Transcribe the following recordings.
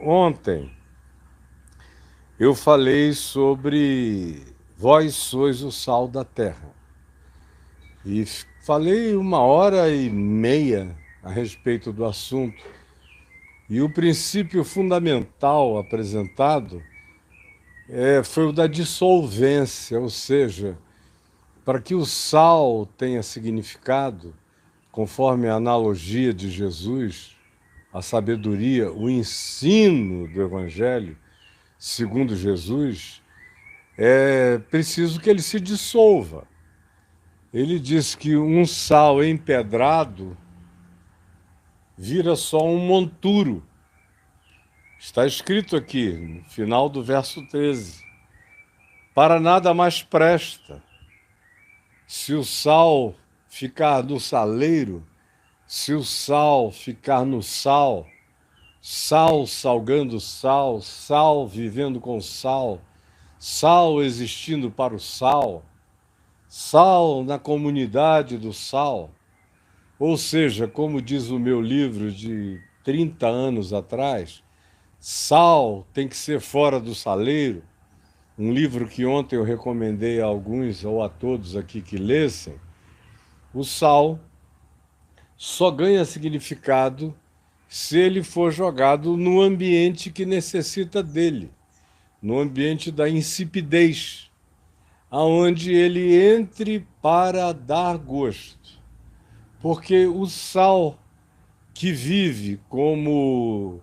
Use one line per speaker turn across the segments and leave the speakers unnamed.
Ontem eu falei sobre vós sois o sal da terra. E falei 1h30 a respeito do assunto. E o princípio fundamental apresentado foi o da dissolvência, ou seja, para que o sal tenha significado, conforme a analogia de Jesus, a sabedoria, o ensino do Evangelho, segundo Jesus, é preciso que ele se dissolva. Ele diz que um sal empedrado vira só um monturo. Está escrito aqui, no final do verso 13. Para nada mais presta. Se o sal ficar no saleiro, se o sal ficar no sal, sal salgando sal, sal vivendo com sal, sal existindo para o sal, sal na comunidade do sal. Ou seja, como diz o meu livro de 30 anos atrás, sal tem que ser fora do saleiro, um livro que ontem eu recomendei a alguns ou a todos aqui que lessem. O sal só ganha significado se ele for jogado no ambiente que necessita dele, no ambiente da insipidez, aonde ele entre para dar gosto. Porque o sal que vive como,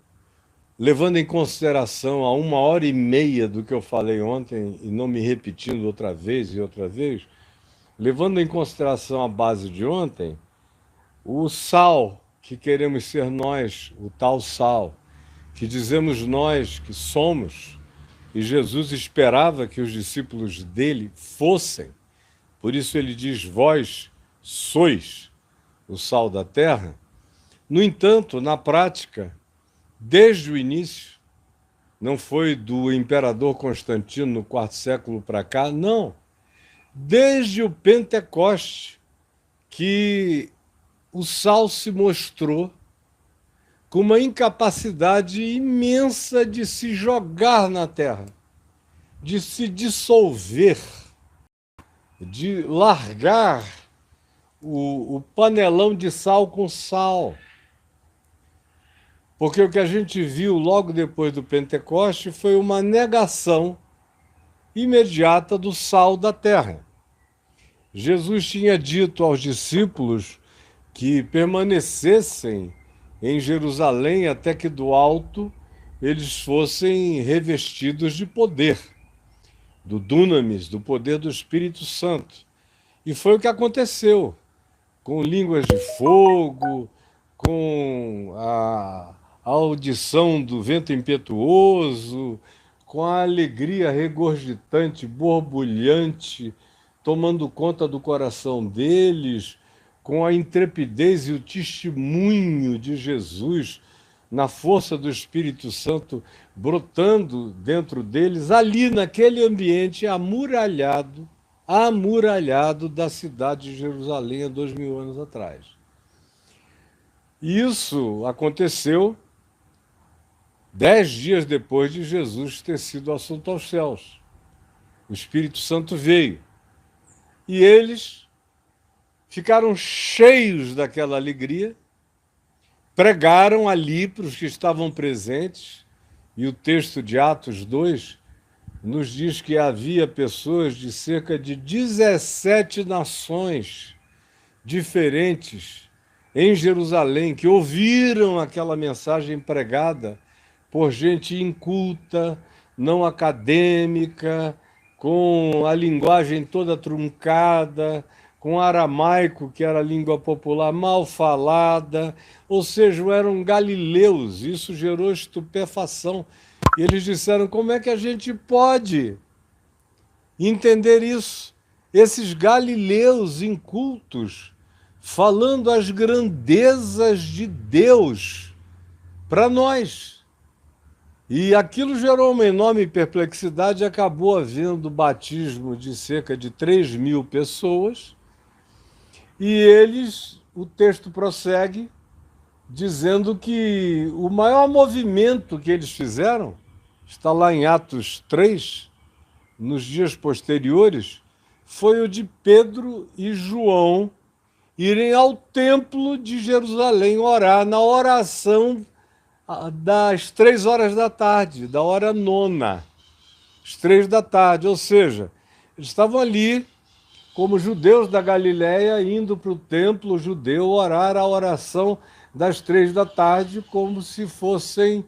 levando em consideração a 1h30 do que eu falei ontem, e não me repetindo outra vez e outra vez, levando em consideração a base de ontem, o sal que queremos ser nós, o tal sal, que dizemos nós que somos, e Jesus esperava que os discípulos dele fossem, por isso ele diz: vós sois o sal da terra. No entanto, na prática, desde o início, não foi do imperador Constantino no quarto século para cá, não. Desde o Pentecoste, que o sal se mostrou com uma incapacidade imensa de se jogar na terra, de se dissolver, de largar o panelão de sal com sal. Porque o que a gente viu logo depois do Pentecoste foi uma negação imediata do sal da terra. Jesus tinha dito aos discípulos que permanecessem em Jerusalém até que do alto eles fossem revestidos de poder, do dunamis, do poder do Espírito Santo. E foi o que aconteceu, com línguas de fogo, com a audição do vento impetuoso, com a alegria regurgitante, borbulhante, tomando conta do coração deles, com a intrepidez e o testemunho de Jesus na força do Espírito Santo brotando dentro deles, ali naquele ambiente amuralhado da cidade de Jerusalém há 2000 anos atrás. Isso aconteceu 10 dias depois de Jesus ter sido assunto aos céus. O Espírito Santo veio. E eles ficaram cheios daquela alegria, pregaram ali para os que estavam presentes, e o texto de Atos 2 nos diz que havia pessoas de cerca de 17 nações diferentes em Jerusalém que ouviram aquela mensagem pregada por gente inculta, não acadêmica, com a linguagem toda truncada, com aramaico, que era a língua popular, mal falada, ou seja, eram galileus. Isso gerou estupefação. E eles disseram: como é que a gente pode entender isso? Esses galileus incultos falando as grandezas de Deus para nós. E aquilo gerou uma enorme perplexidade e acabou havendo o batismo de cerca de 3.000 pessoas. E eles, o texto prossegue, dizendo que o maior movimento que eles fizeram está lá em Atos 3, nos dias posteriores, foi o de Pedro e João irem ao templo de Jerusalém orar na oração das 3 horas da tarde, da hora nona, às 3 da tarde. Ou seja, eles estavam ali como judeus da Galiléia indo para o templo judeu orar a oração das 3 da tarde, como se fossem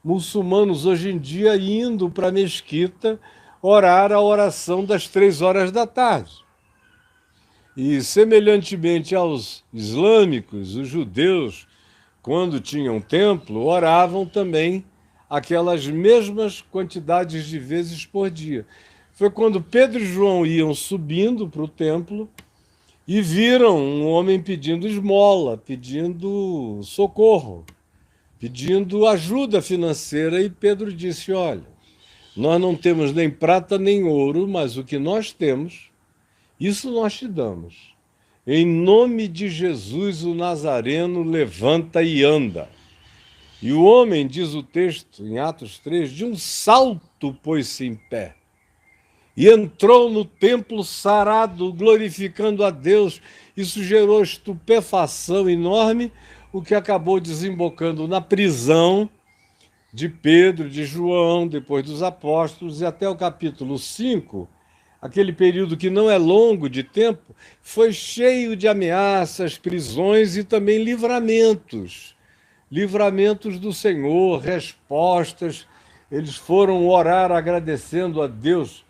muçulmanos hoje em dia indo para a mesquita orar a oração das 3 horas da tarde. E, semelhantemente aos islâmicos, os judeus, quando tinham templo, oravam também aquelas mesmas quantidades de vezes por dia. Foi quando Pedro e João iam subindo para o templo e viram um homem pedindo esmola, pedindo socorro, pedindo ajuda financeira, e Pedro disse: olha, nós não temos nem prata nem ouro, mas o que nós temos, isso nós te damos. Em nome de Jesus, o Nazareno, levanta e anda. E o homem, diz o texto em Atos 3, de um salto pôs-se em pé e entrou no templo sarado, glorificando a Deus. Isso gerou estupefação enorme, o que acabou desembocando na prisão de Pedro, de João, depois dos apóstolos, e até o capítulo 5, aquele período que não é longo de tempo, foi cheio de ameaças, prisões e também livramentos. Livramentos do Senhor, respostas. Eles foram orar agradecendo a Deus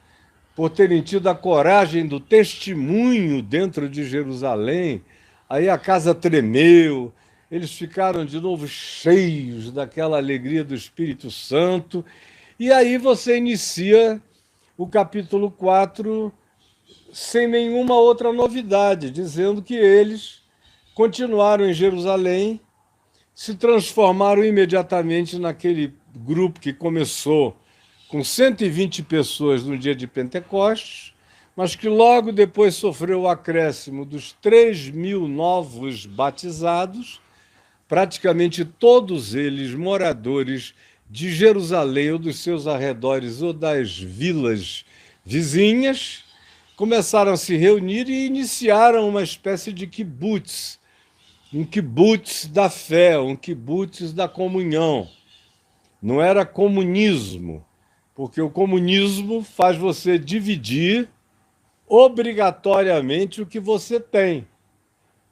por terem tido a coragem do testemunho dentro de Jerusalém. Aí a casa tremeu, eles ficaram de novo cheios daquela alegria do Espírito Santo. E aí você inicia o capítulo 4 sem nenhuma outra novidade, dizendo que eles continuaram em Jerusalém, se transformaram imediatamente naquele grupo que começou com 120 pessoas no dia de Pentecostes, mas que logo depois sofreu o acréscimo dos 3.000 novos batizados, praticamente todos eles moradores de Jerusalém ou dos seus arredores ou das vilas vizinhas, começaram a se reunir e iniciaram uma espécie de kibbutz, um kibbutz da fé, um kibbutz da comunhão. Não era comunismo, porque o comunismo faz você dividir obrigatoriamente o que você tem.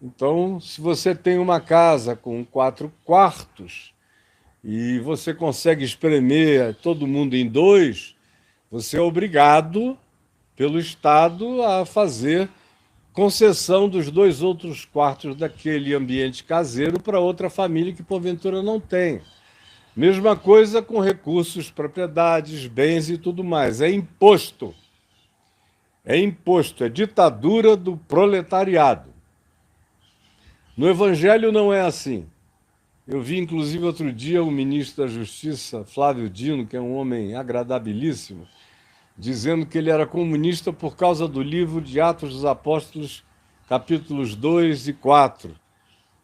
Então, se você tem uma casa com 4 quartos e você consegue espremer todo mundo em 2, você é obrigado pelo Estado a fazer concessão dos 2 outros quartos daquele ambiente caseiro para outra família que porventura não tem. Mesma coisa com recursos, propriedades, bens e tudo mais. É imposto. É imposto, é ditadura do proletariado. No Evangelho não é assim. Eu vi, inclusive, outro dia o ministro da Justiça, Flávio Dino, que é um homem agradabilíssimo, dizendo que ele era comunista por causa do livro de Atos dos Apóstolos, capítulos 2 e 4.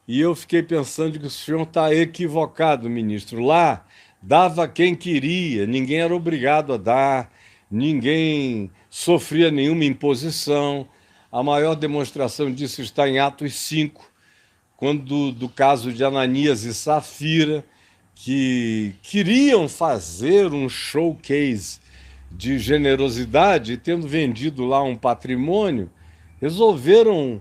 E eu fiquei pensando que o senhor está equivocado, ministro. Lá dava quem queria, ninguém era obrigado a dar, ninguém sofria nenhuma imposição. A maior demonstração disso está em Atos 5, quando do caso de Ananias e Safira, que queriam fazer um showcase de generosidade, tendo vendido lá um patrimônio, resolveram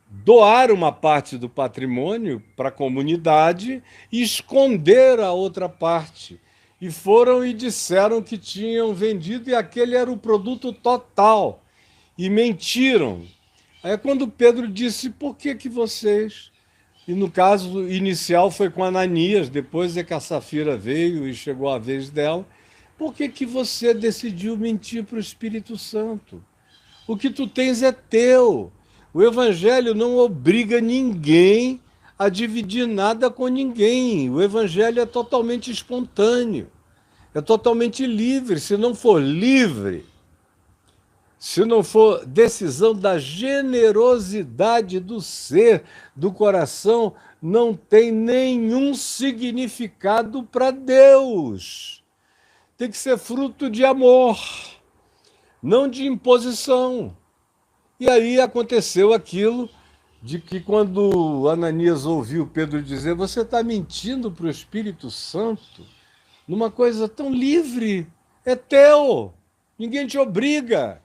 doar uma parte do patrimônio para a comunidade e esconder a outra parte. E foram e disseram que tinham vendido e aquele era o produto total. E mentiram. Aí quando Pedro disse: por que vocês... E no caso inicial foi com Ananias, depois é que a Safira veio e chegou a vez dela. Por que você decidiu mentir para o Espírito Santo? O que tu tens é teu. O Evangelho não obriga ninguém a dividir nada com ninguém. O Evangelho é totalmente espontâneo, é totalmente livre. Se não for livre, se não for decisão da generosidade do ser, do coração, não tem nenhum significado para Deus. Tem que ser fruto de amor, não de imposição. E aí aconteceu aquilo de que quando Ananias ouviu Pedro dizer: você está mentindo para o Espírito Santo, numa coisa tão livre, é teu, ninguém te obriga.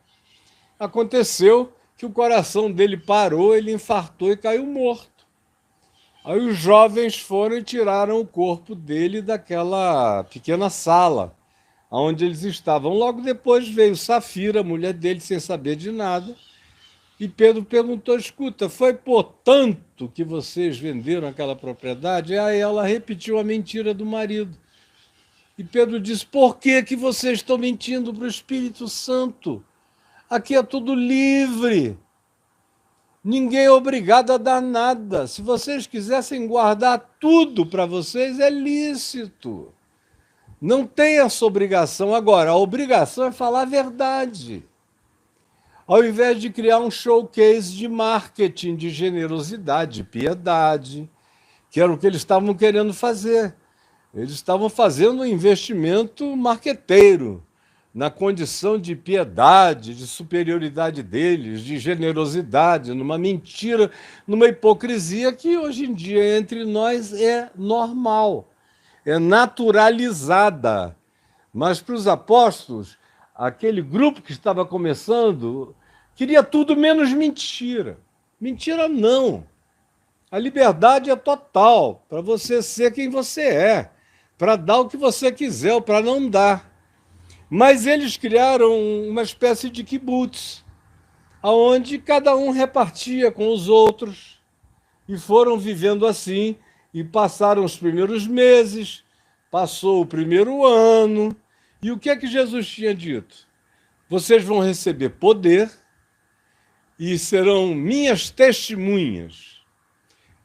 Aconteceu que o coração dele parou, ele infartou e caiu morto. Aí os jovens foram e tiraram o corpo dele daquela pequena sala onde eles estavam. Logo depois veio Safira, a mulher dele, sem saber de nada, e Pedro perguntou: escuta, foi por tanto que vocês venderam aquela propriedade? E aí ela repetiu a mentira do marido. E Pedro disse: por que vocês estão mentindo para o Espírito Santo? Aqui é tudo livre. Ninguém é obrigado a dar nada. Se vocês quisessem guardar tudo para vocês, é lícito. Não tem essa obrigação. Agora, a obrigação é falar a verdade. Ao invés de criar um showcase de marketing, de generosidade, de piedade, que era o que eles estavam querendo fazer. Eles estavam fazendo um investimento marqueteiro, na condição de piedade, de superioridade deles, de generosidade, numa mentira, numa hipocrisia que hoje em dia entre nós é normal, é naturalizada. Mas para os apóstolos, aquele grupo que estava começando, queria tudo menos mentira. Mentira não. A liberdade é total para você ser quem você é, para dar o que você quiser ou para não dar. Mas eles criaram uma espécie de kibutz, onde cada um repartia com os outros, e foram vivendo assim, e passaram os primeiros meses, passou o primeiro ano, e o que é que Jesus tinha dito? Vocês vão receber poder e serão minhas testemunhas.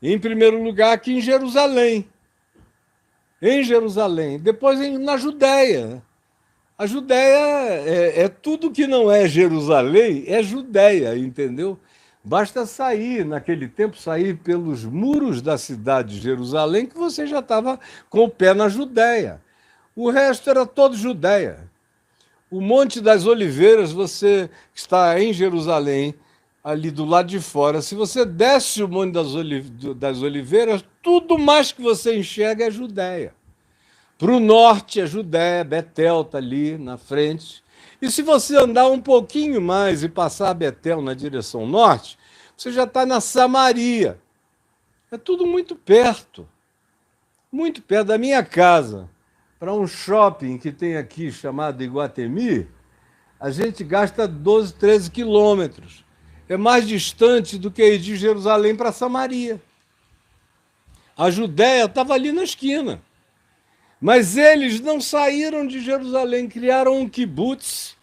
Em primeiro lugar, aqui em Jerusalém. Em Jerusalém. Depois na Judéia. A Judéia é tudo que não é Jerusalém, é Judéia, entendeu? Basta sair, naquele tempo, sair pelos muros da cidade de Jerusalém, que você já estava com o pé na Judéia. O resto era todo Judéia. O Monte das Oliveiras, você está em Jerusalém, ali do lado de fora, se você desce o Monte das Oliveiras, tudo mais que você enxerga é Judéia. Para o norte é Judéia, Betel está ali na frente. E se você andar um pouquinho mais e passar Betel na direção norte, você já está na Samaria. É tudo muito perto da minha casa. Para um shopping que tem aqui chamado Iguatemi, a gente gasta 12, 13 quilômetros. É mais distante do que ir de Jerusalém para Samaria. A Judéia estava ali na esquina. Mas eles não saíram de Jerusalém, criaram um kibutz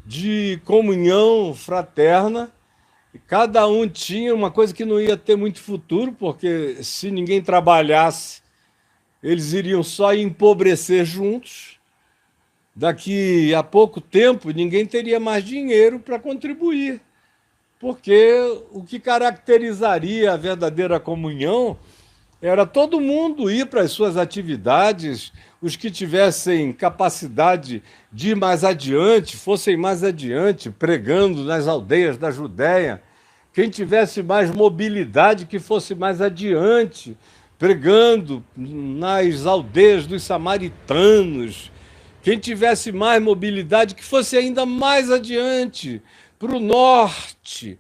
de comunhão fraterna. E cada um tinha uma coisa que não ia ter muito futuro, porque se ninguém trabalhasse, eles iriam só empobrecer juntos. Daqui a pouco tempo, ninguém teria mais dinheiro para contribuir, porque o que caracterizaria a verdadeira comunhão era todo mundo ir para as suas atividades, os que tivessem capacidade de ir mais adiante, fossem mais adiante, pregando nas aldeias da Judéia. Quem tivesse mais mobilidade, que fosse mais adiante, pregando nas aldeias dos samaritanos. Quem tivesse mais mobilidade, que fosse ainda mais adiante, para o norte,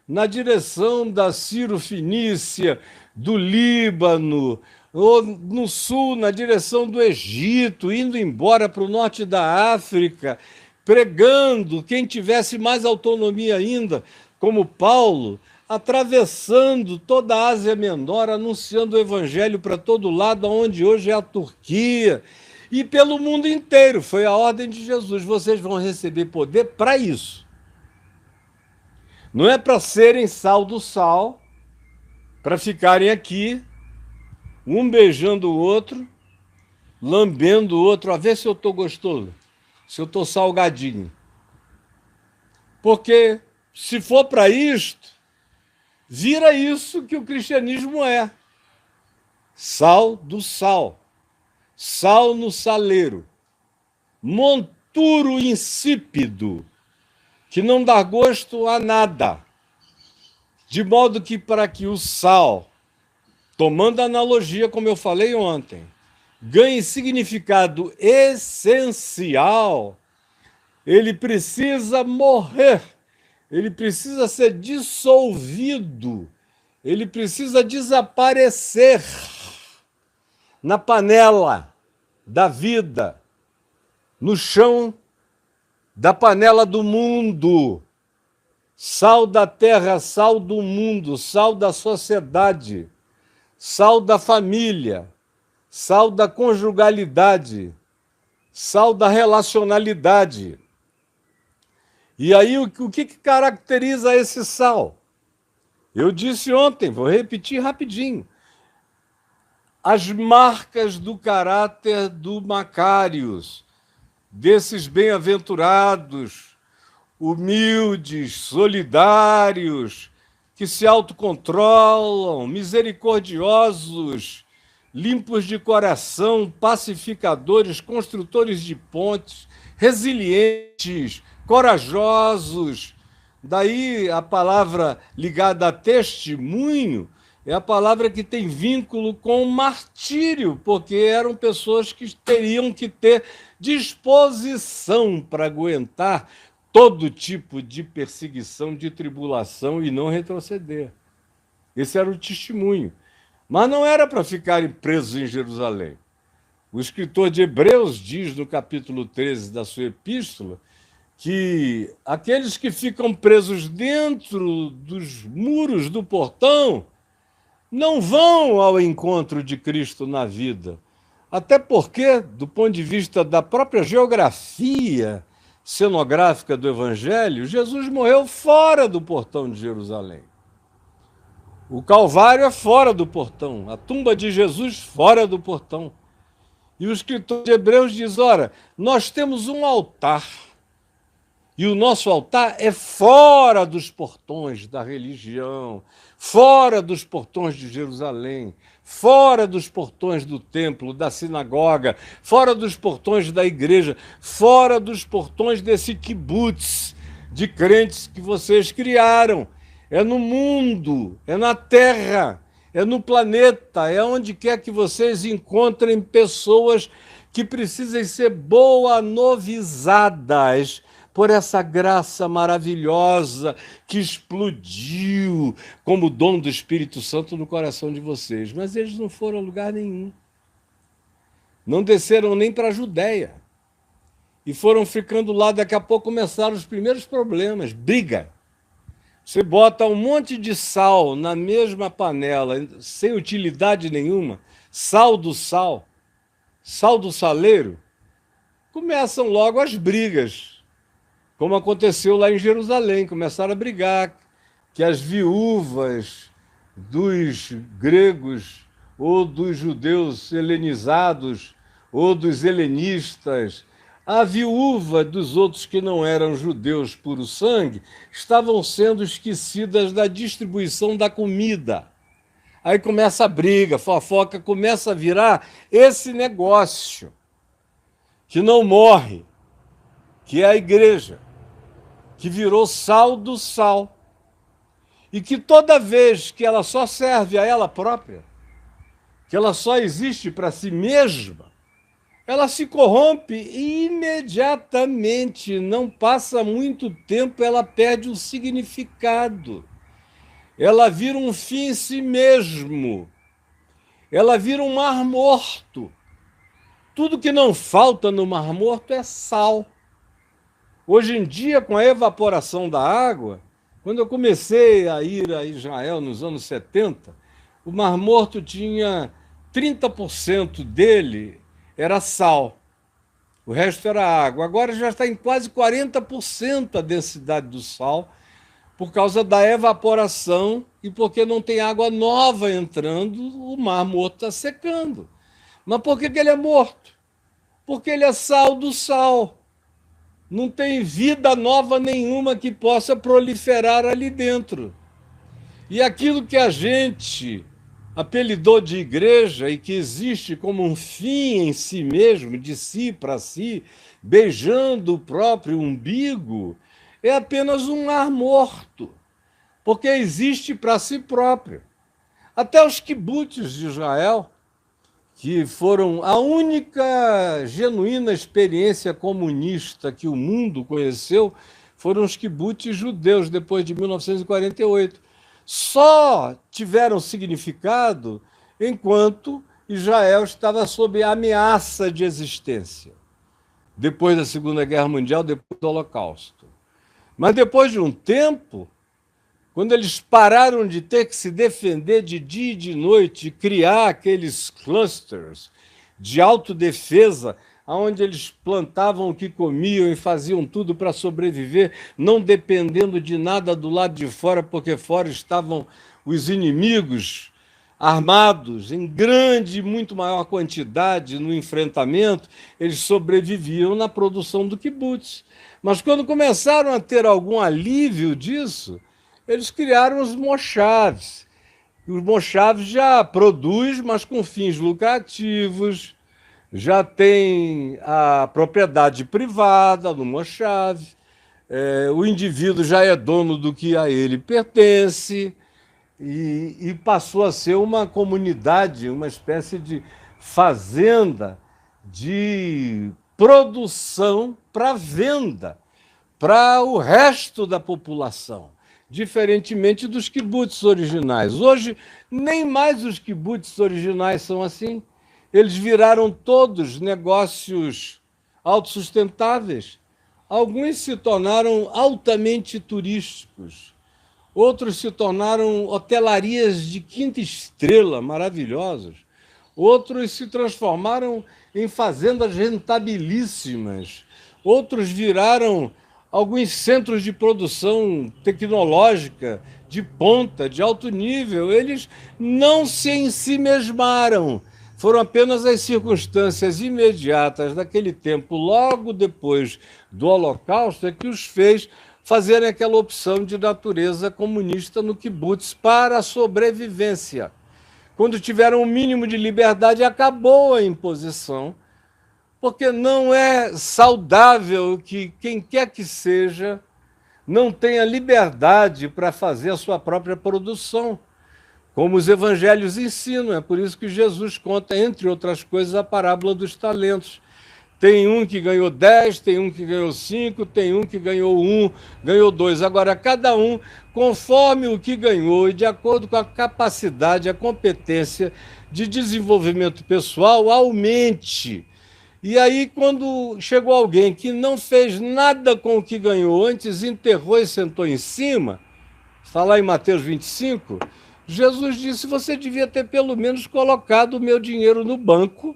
na direção da Ciro-Fenícia, do Líbano, ou no sul, na direção do Egito, indo embora para o norte da África, pregando, quem tivesse mais autonomia ainda, como Paulo, atravessando toda a Ásia Menor, anunciando o evangelho para todo lado, onde hoje é a Turquia, e pelo mundo inteiro. Foi a ordem de Jesus: vocês vão receber poder para isso. Não é para serem sal do sal, para ficarem aqui, um beijando o outro, lambendo o outro, a ver se eu estou gostoso, se eu estou salgadinho. Porque se for para isto, vira isso que o cristianismo é. Sal do sal. Sal no saleiro. Monturo insípido, que não dá gosto a nada. De modo que para que o sal, tomando a analogia como eu falei ontem, ganhe significado essencial, ele precisa morrer, ele precisa ser dissolvido, ele precisa desaparecer na panela da vida, no chão da panela do mundo. Sal da terra, sal do mundo, sal da sociedade, sal da família, sal da conjugalidade, sal da relacionalidade. E aí, o que caracteriza esse sal? Eu disse ontem, vou repetir rapidinho. As marcas do caráter do Macários, desses bem-aventurados, humildes, solidários, que se autocontrolam, misericordiosos, limpos de coração, pacificadores, construtores de pontes, resilientes, corajosos. Daí a palavra ligada a testemunho é a palavra que tem vínculo com o martírio, porque eram pessoas que teriam que ter disposição para aguentar todo tipo de perseguição, de tribulação e não retroceder. Esse era o testemunho. Mas não era para ficarem presos em Jerusalém. O escritor de Hebreus diz no capítulo 13 da sua epístola que aqueles que ficam presos dentro dos muros do portão não vão ao encontro de Cristo na vida. Até porque, do ponto de vista da própria geografia cenográfica do Evangelho, Jesus morreu fora do portão de Jerusalém. O Calvário é fora do portão, a tumba de Jesus fora do portão. E o escritor de Hebreus diz, ora, nós temos um altar, e o nosso altar é fora dos portões da religião, fora dos portões de Jerusalém, fora dos portões do templo, da sinagoga, fora dos portões da igreja, fora dos portões desse kibutz de crentes que vocês criaram. É no mundo, é na terra, é no planeta, é onde quer que vocês encontrem pessoas que precisem ser boa-novizadas por essa graça maravilhosa que explodiu como dom do Espírito Santo no coração de vocês. Mas eles não foram a lugar nenhum. Não desceram nem para a Judéia. E foram ficando lá, daqui a pouco começaram os primeiros problemas, briga. Você bota um monte de sal na mesma panela, sem utilidade nenhuma, sal do saleiro, começam logo as brigas. Como aconteceu lá em Jerusalém, começaram a brigar, que as viúvas dos gregos ou dos judeus helenizados ou dos helenistas, a viúva dos outros que não eram judeus puro sangue, estavam sendo esquecidas da distribuição da comida. Aí começa a briga, a fofoca começa a virar esse negócio que não morre, que é a igreja, que virou sal do sal, e que toda vez que ela só serve a ela própria, que ela só existe para si mesma, ela se corrompe imediatamente, não passa muito tempo, ela perde o significado, ela vira um fim em si mesmo, ela vira um mar morto. Tudo que não falta no mar morto é sal. Hoje em dia, com a evaporação da água, quando eu comecei a ir a Israel nos anos 70, o Mar Morto tinha 30% dele era sal, o resto era água. Agora já está em quase 40% a densidade do sal, por causa da evaporação e porque não tem água nova entrando, o Mar Morto está secando. Mas por que ele é morto? Porque ele é sal do sal. Não tem vida nova nenhuma que possa proliferar ali dentro. E aquilo que a gente apelidou de igreja e que existe como um fim em si mesmo, de si para si, beijando o próprio umbigo, é apenas um ar morto, porque existe para si próprio. Até os quibutzes de Israel, que foram a única genuína experiência comunista que o mundo conheceu, foram os quibutzes judeus depois de 1948. Só tiveram significado enquanto Israel estava sob ameaça de existência, depois da Segunda Guerra Mundial, depois do Holocausto. Mas depois de um tempo, quando eles pararam de ter que se defender de dia e de noite, criar aqueles clusters de autodefesa, onde eles plantavam o que comiam e faziam tudo para sobreviver, não dependendo de nada do lado de fora, porque fora estavam os inimigos armados em grande, muito maior quantidade no enfrentamento, eles sobreviviam na produção do kibutz. Mas quando começaram a ter algum alívio disso, eles criaram os moshavs. Os moshavs já produzem, mas com fins lucrativos, já tem a propriedade privada no moshav, o indivíduo já é dono do que a ele pertence e passou a ser uma comunidade, uma espécie de fazenda de produção para venda para o resto da população, diferentemente dos kibbutz originais. Hoje, nem mais os kibbutz originais são assim. Eles viraram todos negócios autossustentáveis. Alguns se tornaram altamente turísticos. Outros se tornaram hotelarias de quinta estrela, maravilhosas. Outros se transformaram em fazendas rentabilíssimas. Outros viraram alguns centros de produção tecnológica de ponta, de alto nível. Eles não se ensimesmaram. Foram apenas as circunstâncias imediatas daquele tempo, logo depois do Holocausto, é que os fez fazerem aquela opção de natureza comunista no kibutz para a sobrevivência. Quando tiveram o mínimo de liberdade, acabou a imposição, porque não é saudável que quem quer que seja não tenha liberdade para fazer a sua própria produção, como os evangelhos ensinam. É por isso que Jesus conta, entre outras coisas, a parábola dos talentos. Tem um que ganhou 10, tem um que ganhou 5, tem um que ganhou 1, ganhou 2. Agora, cada um, conforme o que ganhou e de acordo com a capacidade, a competência de desenvolvimento pessoal, aumente. E aí, quando chegou alguém que não fez nada com o que ganhou, antes enterrou e sentou em cima, está lá em Mateus 25, Jesus disse: você devia ter pelo menos colocado o meu dinheiro no banco,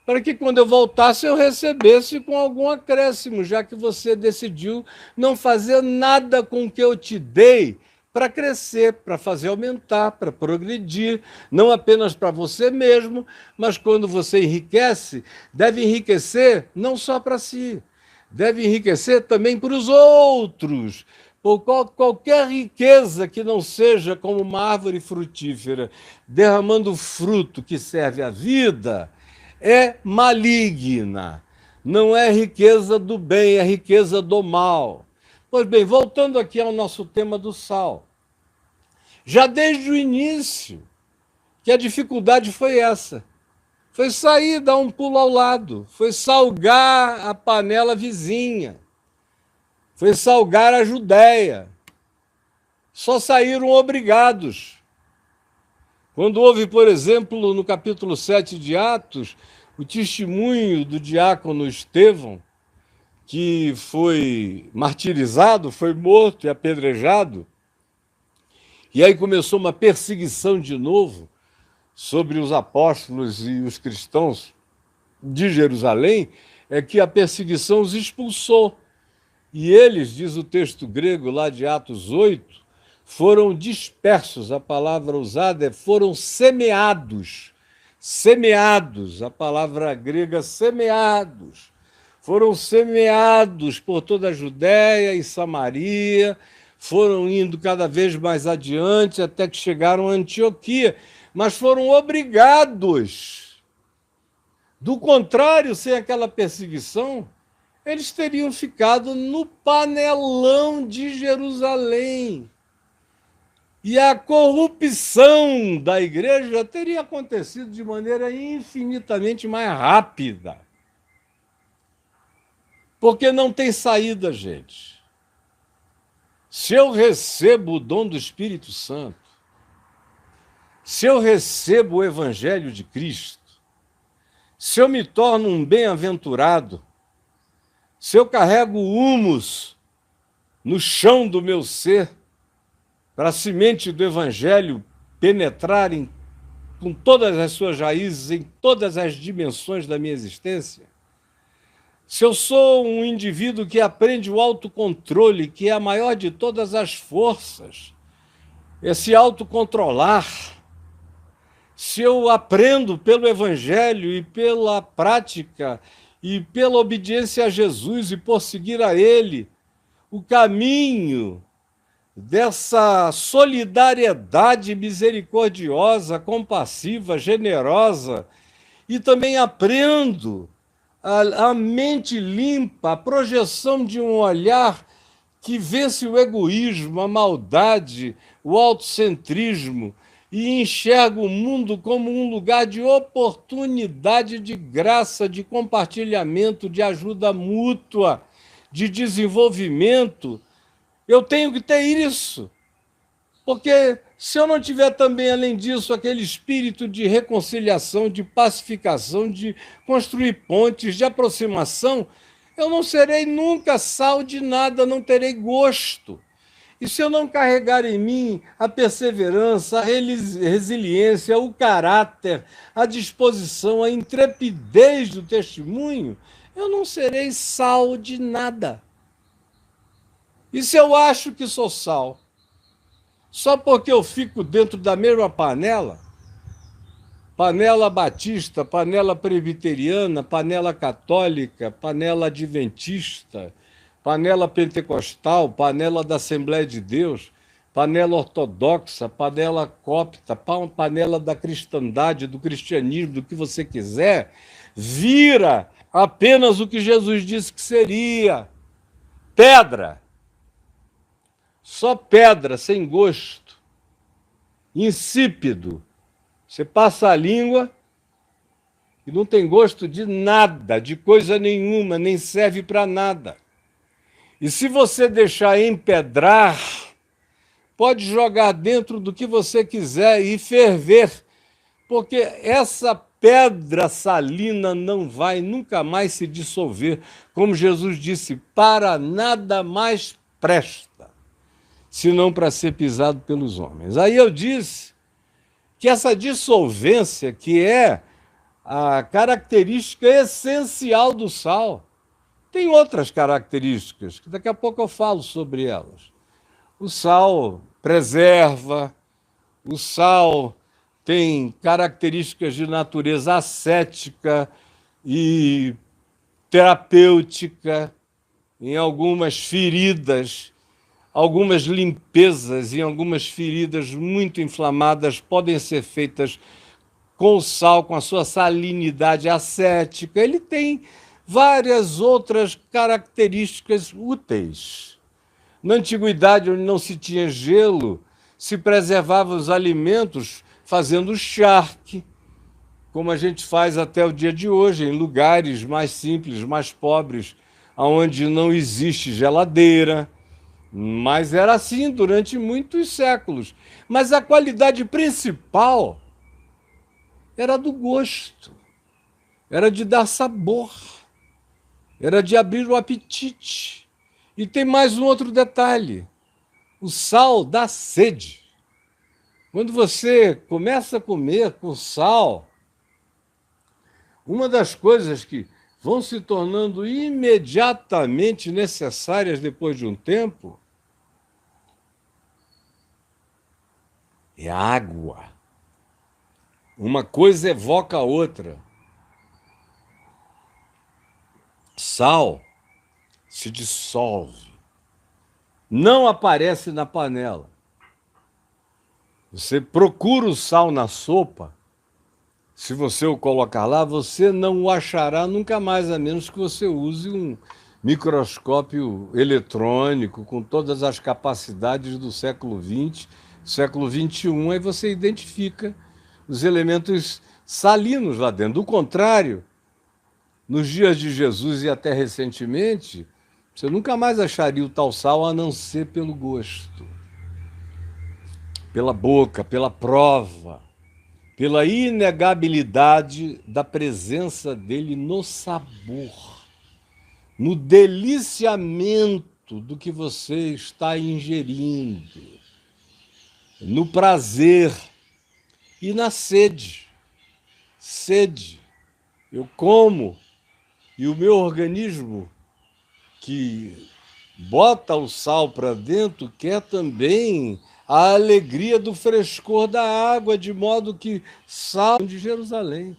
para que quando eu voltasse eu recebesse com algum acréscimo, já que você decidiu não fazer nada com o que eu te dei para crescer, para fazer aumentar, para progredir, não apenas para você mesmo, mas quando você enriquece, deve enriquecer não só para si, deve enriquecer também para os outros. Por qualquer riqueza que não seja como uma árvore frutífera, derramando fruto que serve à vida, é maligna. Não é riqueza do bem, é riqueza do mal. Pois bem, voltando aqui ao nosso tema do sal. Já desde o início, que a dificuldade foi essa. Foi sair, dar um pulo ao lado. Foi salgar a panela vizinha. Foi salgar a Judéia. Só saíram obrigados. Quando houve, por exemplo, no capítulo 7 de Atos, o testemunho do diácono Estevão, que foi martirizado, foi morto e apedrejado, e aí começou uma perseguição de novo sobre os apóstolos e os cristãos de Jerusalém, é que a perseguição os expulsou. E eles, diz o texto grego lá de Atos 8, foram dispersos, a palavra usada é foram semeados. Semeados, a palavra grega semeados, foram semeados por toda a Judéia e Samaria, foram indo cada vez mais adiante até que chegaram a Antioquia, mas foram obrigados. Do contrário, sem aquela perseguição, eles teriam ficado no panelão de Jerusalém. E a corrupção da igreja teria acontecido de maneira infinitamente mais rápida. Porque não tem saída, gente. Se eu recebo o dom do Espírito Santo, se eu recebo o Evangelho de Cristo, se eu me torno um bem-aventurado, se eu carrego o humus no chão do meu ser, para a semente do Evangelho penetrar com todas as suas raízes, em todas as dimensões da minha existência, se eu sou um indivíduo que aprende o autocontrole, que é a maior de todas as forças, esse autocontrolar, se eu aprendo pelo Evangelho e pela prática e pela obediência a Jesus e por seguir a Ele, o caminho dessa solidariedade misericordiosa, compassiva, generosa, e também aprendo a mente limpa, a projeção de um olhar que vence o egoísmo, a maldade, o autocentrismo e enxerga o mundo como um lugar de oportunidade, de graça, de compartilhamento, de ajuda mútua, de desenvolvimento. Eu tenho que ter isso, porque se eu não tiver também, além disso, aquele espírito de reconciliação, de pacificação, de construir pontes, de aproximação, eu não serei nunca sal de nada, não terei gosto. E se eu não carregar em mim a perseverança, a resiliência, o caráter, a disposição, a intrepidez do testemunho, eu não serei sal de nada. E se eu acho que sou sal, só porque eu fico dentro da mesma panela, panela batista, panela presbiteriana, panela católica, panela adventista, panela pentecostal, panela da Assembleia de Deus, panela ortodoxa, panela copta, panela da cristandade, do cristianismo, do que você quiser, vira apenas o que Jesus disse que seria: pedra. Só pedra, sem gosto, insípido. Você passa a língua e não tem gosto de nada, de coisa nenhuma, nem serve para nada. E se você deixar empedrar, pode jogar dentro do que você quiser e ferver, porque essa pedra salina não vai nunca mais se dissolver. Como Jesus disse, para nada mais presta, senão para ser pisado pelos homens. Aí eu disse que essa dissolvência, que é a característica essencial do sal, tem outras características, que daqui a pouco eu falo sobre elas. O sal preserva, o sal tem características de natureza ascética e terapêutica em algumas feridas. Algumas limpezas em algumas feridas muito inflamadas podem ser feitas com o sal, com a sua salinidade acética. Ele tem várias outras características úteis. Na antiguidade, onde não se tinha gelo, se preservavam os alimentos fazendo charque, como a gente faz até o dia de hoje, em lugares mais simples, mais pobres, onde não existe geladeira. Mas era assim durante muitos séculos. Mas a qualidade principal era do gosto, era de dar sabor, era de abrir o apetite. E tem mais um outro detalhe: o sal dá sede. Quando você começa a comer com sal, uma das coisas que vão se tornando imediatamente necessárias depois de um tempo é a água. Uma coisa evoca a outra. Sal se dissolve, não aparece na panela. Você procura o sal na sopa, se você o colocar lá, você não o achará nunca mais, a menos que você use um microscópio eletrônico com todas as capacidades do século XX, século XXI, aí você identifica os elementos salinos lá dentro. Do contrário, nos dias de Jesus e até recentemente, você nunca mais acharia o tal sal a não ser pelo gosto, pela boca, pela prova, pela inegabilidade da presença dele no sabor, no deliciamento do que você está ingerindo, no prazer e na sede. Sede. Eu como e o meu organismo, que bota o sal para dentro, quer também a alegria do frescor da água, de modo que sal de Jerusalém.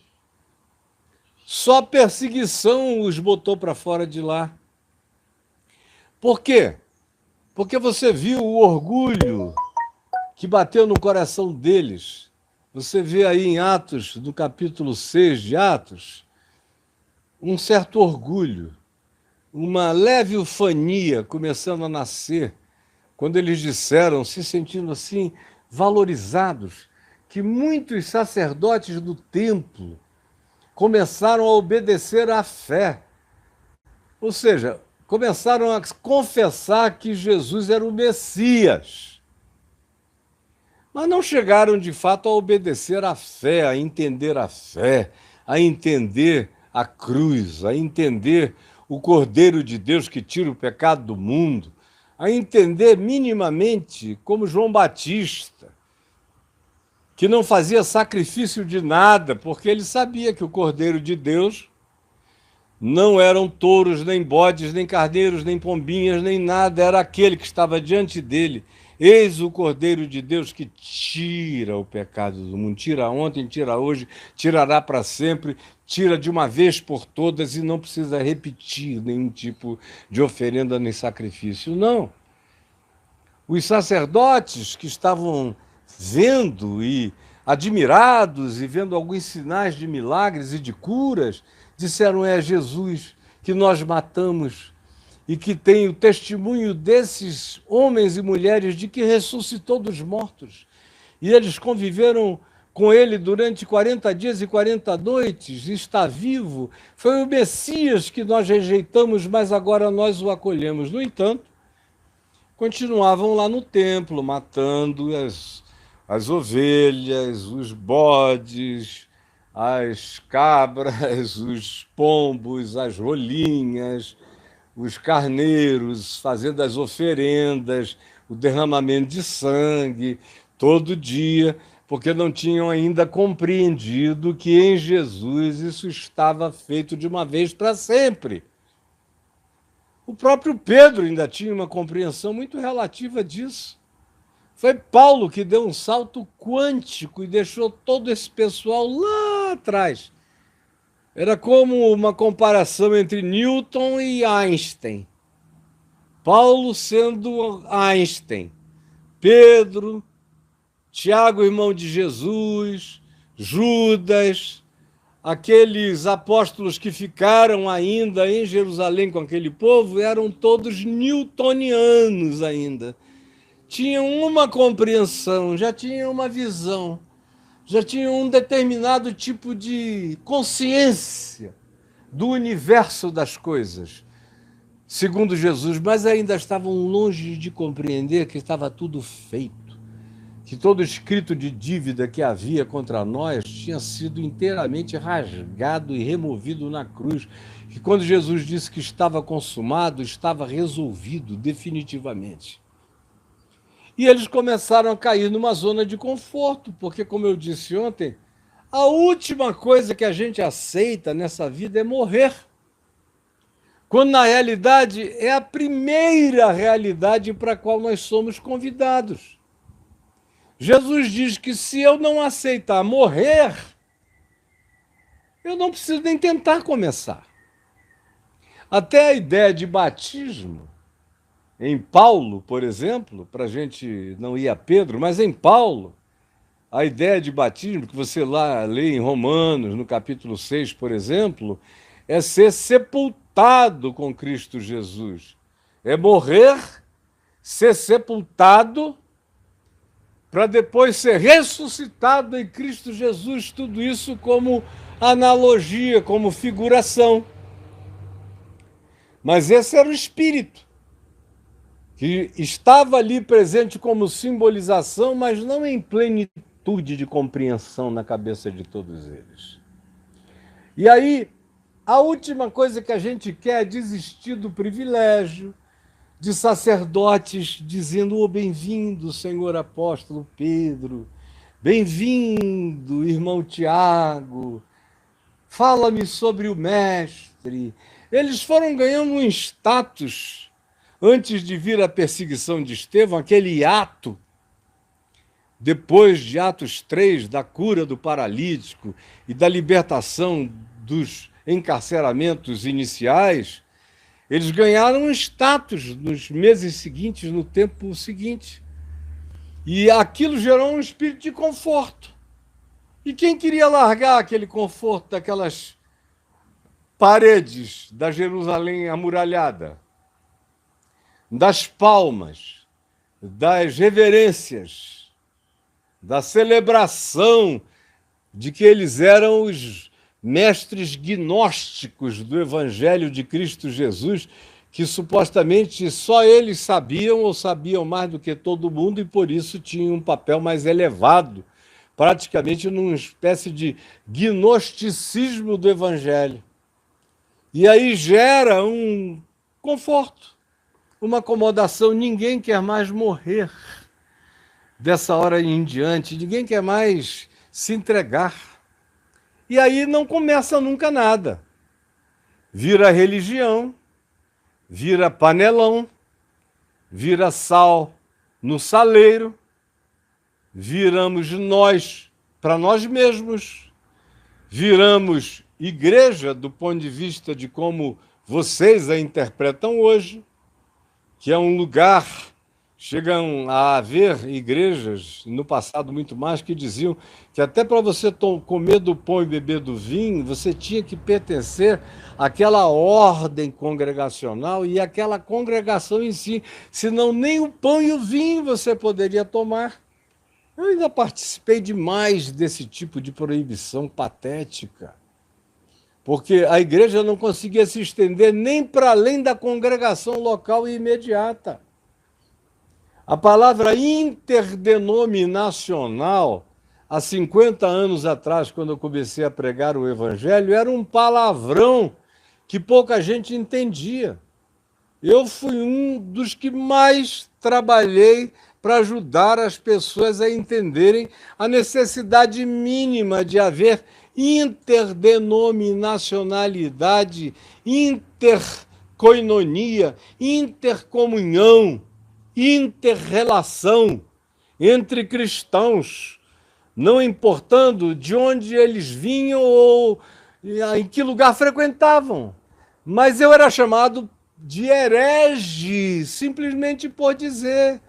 Só perseguição os botou para fora de lá. Por quê? Porque você viu o orgulho que bateu no coração deles. Você vê aí em Atos, no capítulo 6 de Atos, um certo orgulho, uma leve ufania começando a nascer, quando eles disseram, se sentindo assim valorizados, que muitos sacerdotes do templo começaram a obedecer à fé. Ou seja, começaram a confessar que Jesus era o Messias. Mas não chegaram de fato a obedecer à fé, a entender a fé, a entender a cruz, a entender o Cordeiro de Deus que tira o pecado do mundo, a entender minimamente como João Batista, que não fazia sacrifício de nada, porque ele sabia que o Cordeiro de Deus não eram touros, nem bodes, nem carneiros, nem pombinhas, nem nada, era aquele que estava diante dele. Eis o Cordeiro de Deus que tira o pecado do mundo. Tira ontem, tira hoje, tirará para sempre, tira de uma vez por todas e não precisa repetir nenhum tipo de oferenda nem sacrifício. Não. Os sacerdotes que estavam vendo e admirados e vendo alguns sinais de milagres e de curas, disseram: é Jesus que nós matamos e que tem o testemunho desses homens e mulheres de que ressuscitou dos mortos. E eles conviveram com ele durante 40 dias e 40 noites, e está vivo. Foi o Messias que nós rejeitamos, mas agora nós o acolhemos. No entanto, continuavam lá no templo, matando as ovelhas, os bodes, as cabras, os pombos, as rolinhas, os carneiros, fazendo as oferendas, o derramamento de sangue, todo dia, porque não tinham ainda compreendido que em Jesus isso estava feito de uma vez para sempre. O próprio Pedro ainda tinha uma compreensão muito relativa disso. Foi Paulo que deu um salto quântico e deixou todo esse pessoal lá atrás. Era como uma comparação entre Newton e Einstein. Paulo sendo Einstein, Pedro, Tiago, irmão de Jesus, Judas, aqueles apóstolos que ficaram ainda em Jerusalém com aquele povo, eram todos newtonianos ainda. Tinham uma compreensão, já tinham uma visão, já tinham um determinado tipo de consciência do universo das coisas, segundo Jesus, mas ainda estavam longe de compreender que estava tudo feito, que todo escrito de dívida que havia contra nós tinha sido inteiramente rasgado e removido na cruz, que quando Jesus disse que estava consumado, estava resolvido definitivamente. E eles começaram a cair numa zona de conforto, porque, como eu disse ontem, a última coisa que a gente aceita nessa vida é morrer. Quando, na realidade, é a primeira realidade para a qual nós somos convidados. Jesus diz que se eu não aceitar morrer, eu não preciso nem tentar começar. Até a ideia de batismo, em Paulo, por exemplo, para a gente não ir a Pedro, mas em Paulo, a ideia de batismo, que você lá lê em Romanos, no capítulo 6, por exemplo, é ser sepultado com Cristo Jesus. É morrer, ser sepultado, para depois ser ressuscitado em Cristo Jesus. Tudo isso como analogia, como figuração. Mas esse era o Espírito, que estava ali presente como simbolização, mas não em plenitude de compreensão na cabeça de todos eles. E aí, a última coisa que a gente quer é desistir do privilégio de sacerdotes dizendo: "Oh, bem-vindo, Senhor apóstolo Pedro, bem-vindo, irmão Tiago, fala-me sobre o Mestre." Eles foram ganhando um status antes de vir a perseguição de Estevão, aquele ato, depois de Atos 3, da cura do paralítico e da libertação dos encarceramentos iniciais, eles ganharam um status nos meses seguintes, no tempo seguinte. E aquilo gerou um espírito de conforto. E quem queria largar aquele conforto daquelas paredes da Jerusalém amuralhada, das palmas, das reverências, da celebração de que eles eram os mestres gnósticos do Evangelho de Cristo Jesus, que supostamente só eles sabiam ou sabiam mais do que todo mundo e por isso tinham um papel mais elevado, praticamente numa espécie de gnosticismo do Evangelho. E aí gera um conforto, uma acomodação. Ninguém quer mais morrer dessa hora em diante, ninguém quer mais se entregar. E aí não começa nunca nada. Vira religião, vira panelão, vira sal no saleiro, viramos nós para nós mesmos, viramos igreja do ponto de vista de como vocês a interpretam hoje, que é um lugar. Chegam a haver igrejas, no passado muito mais, que diziam que até para você comer do pão e beber do vinho, você tinha que pertencer àquela ordem congregacional e àquela congregação em si, senão nem o pão e o vinho você poderia tomar. Eu ainda participei demais desse tipo de proibição patética, porque a igreja não conseguia se estender nem para além da congregação local e imediata. A palavra interdenominacional, há 50 anos atrás, quando eu comecei a pregar o Evangelho, era um palavrão que pouca gente entendia. Eu fui um dos que mais trabalhei para ajudar as pessoas a entenderem a necessidade mínima de haver interdenominacionalidade, intercoinonia, intercomunhão, interrelação entre cristãos, não importando de onde eles vinham ou em que lugar frequentavam. Mas eu era chamado de herege, simplesmente por dizer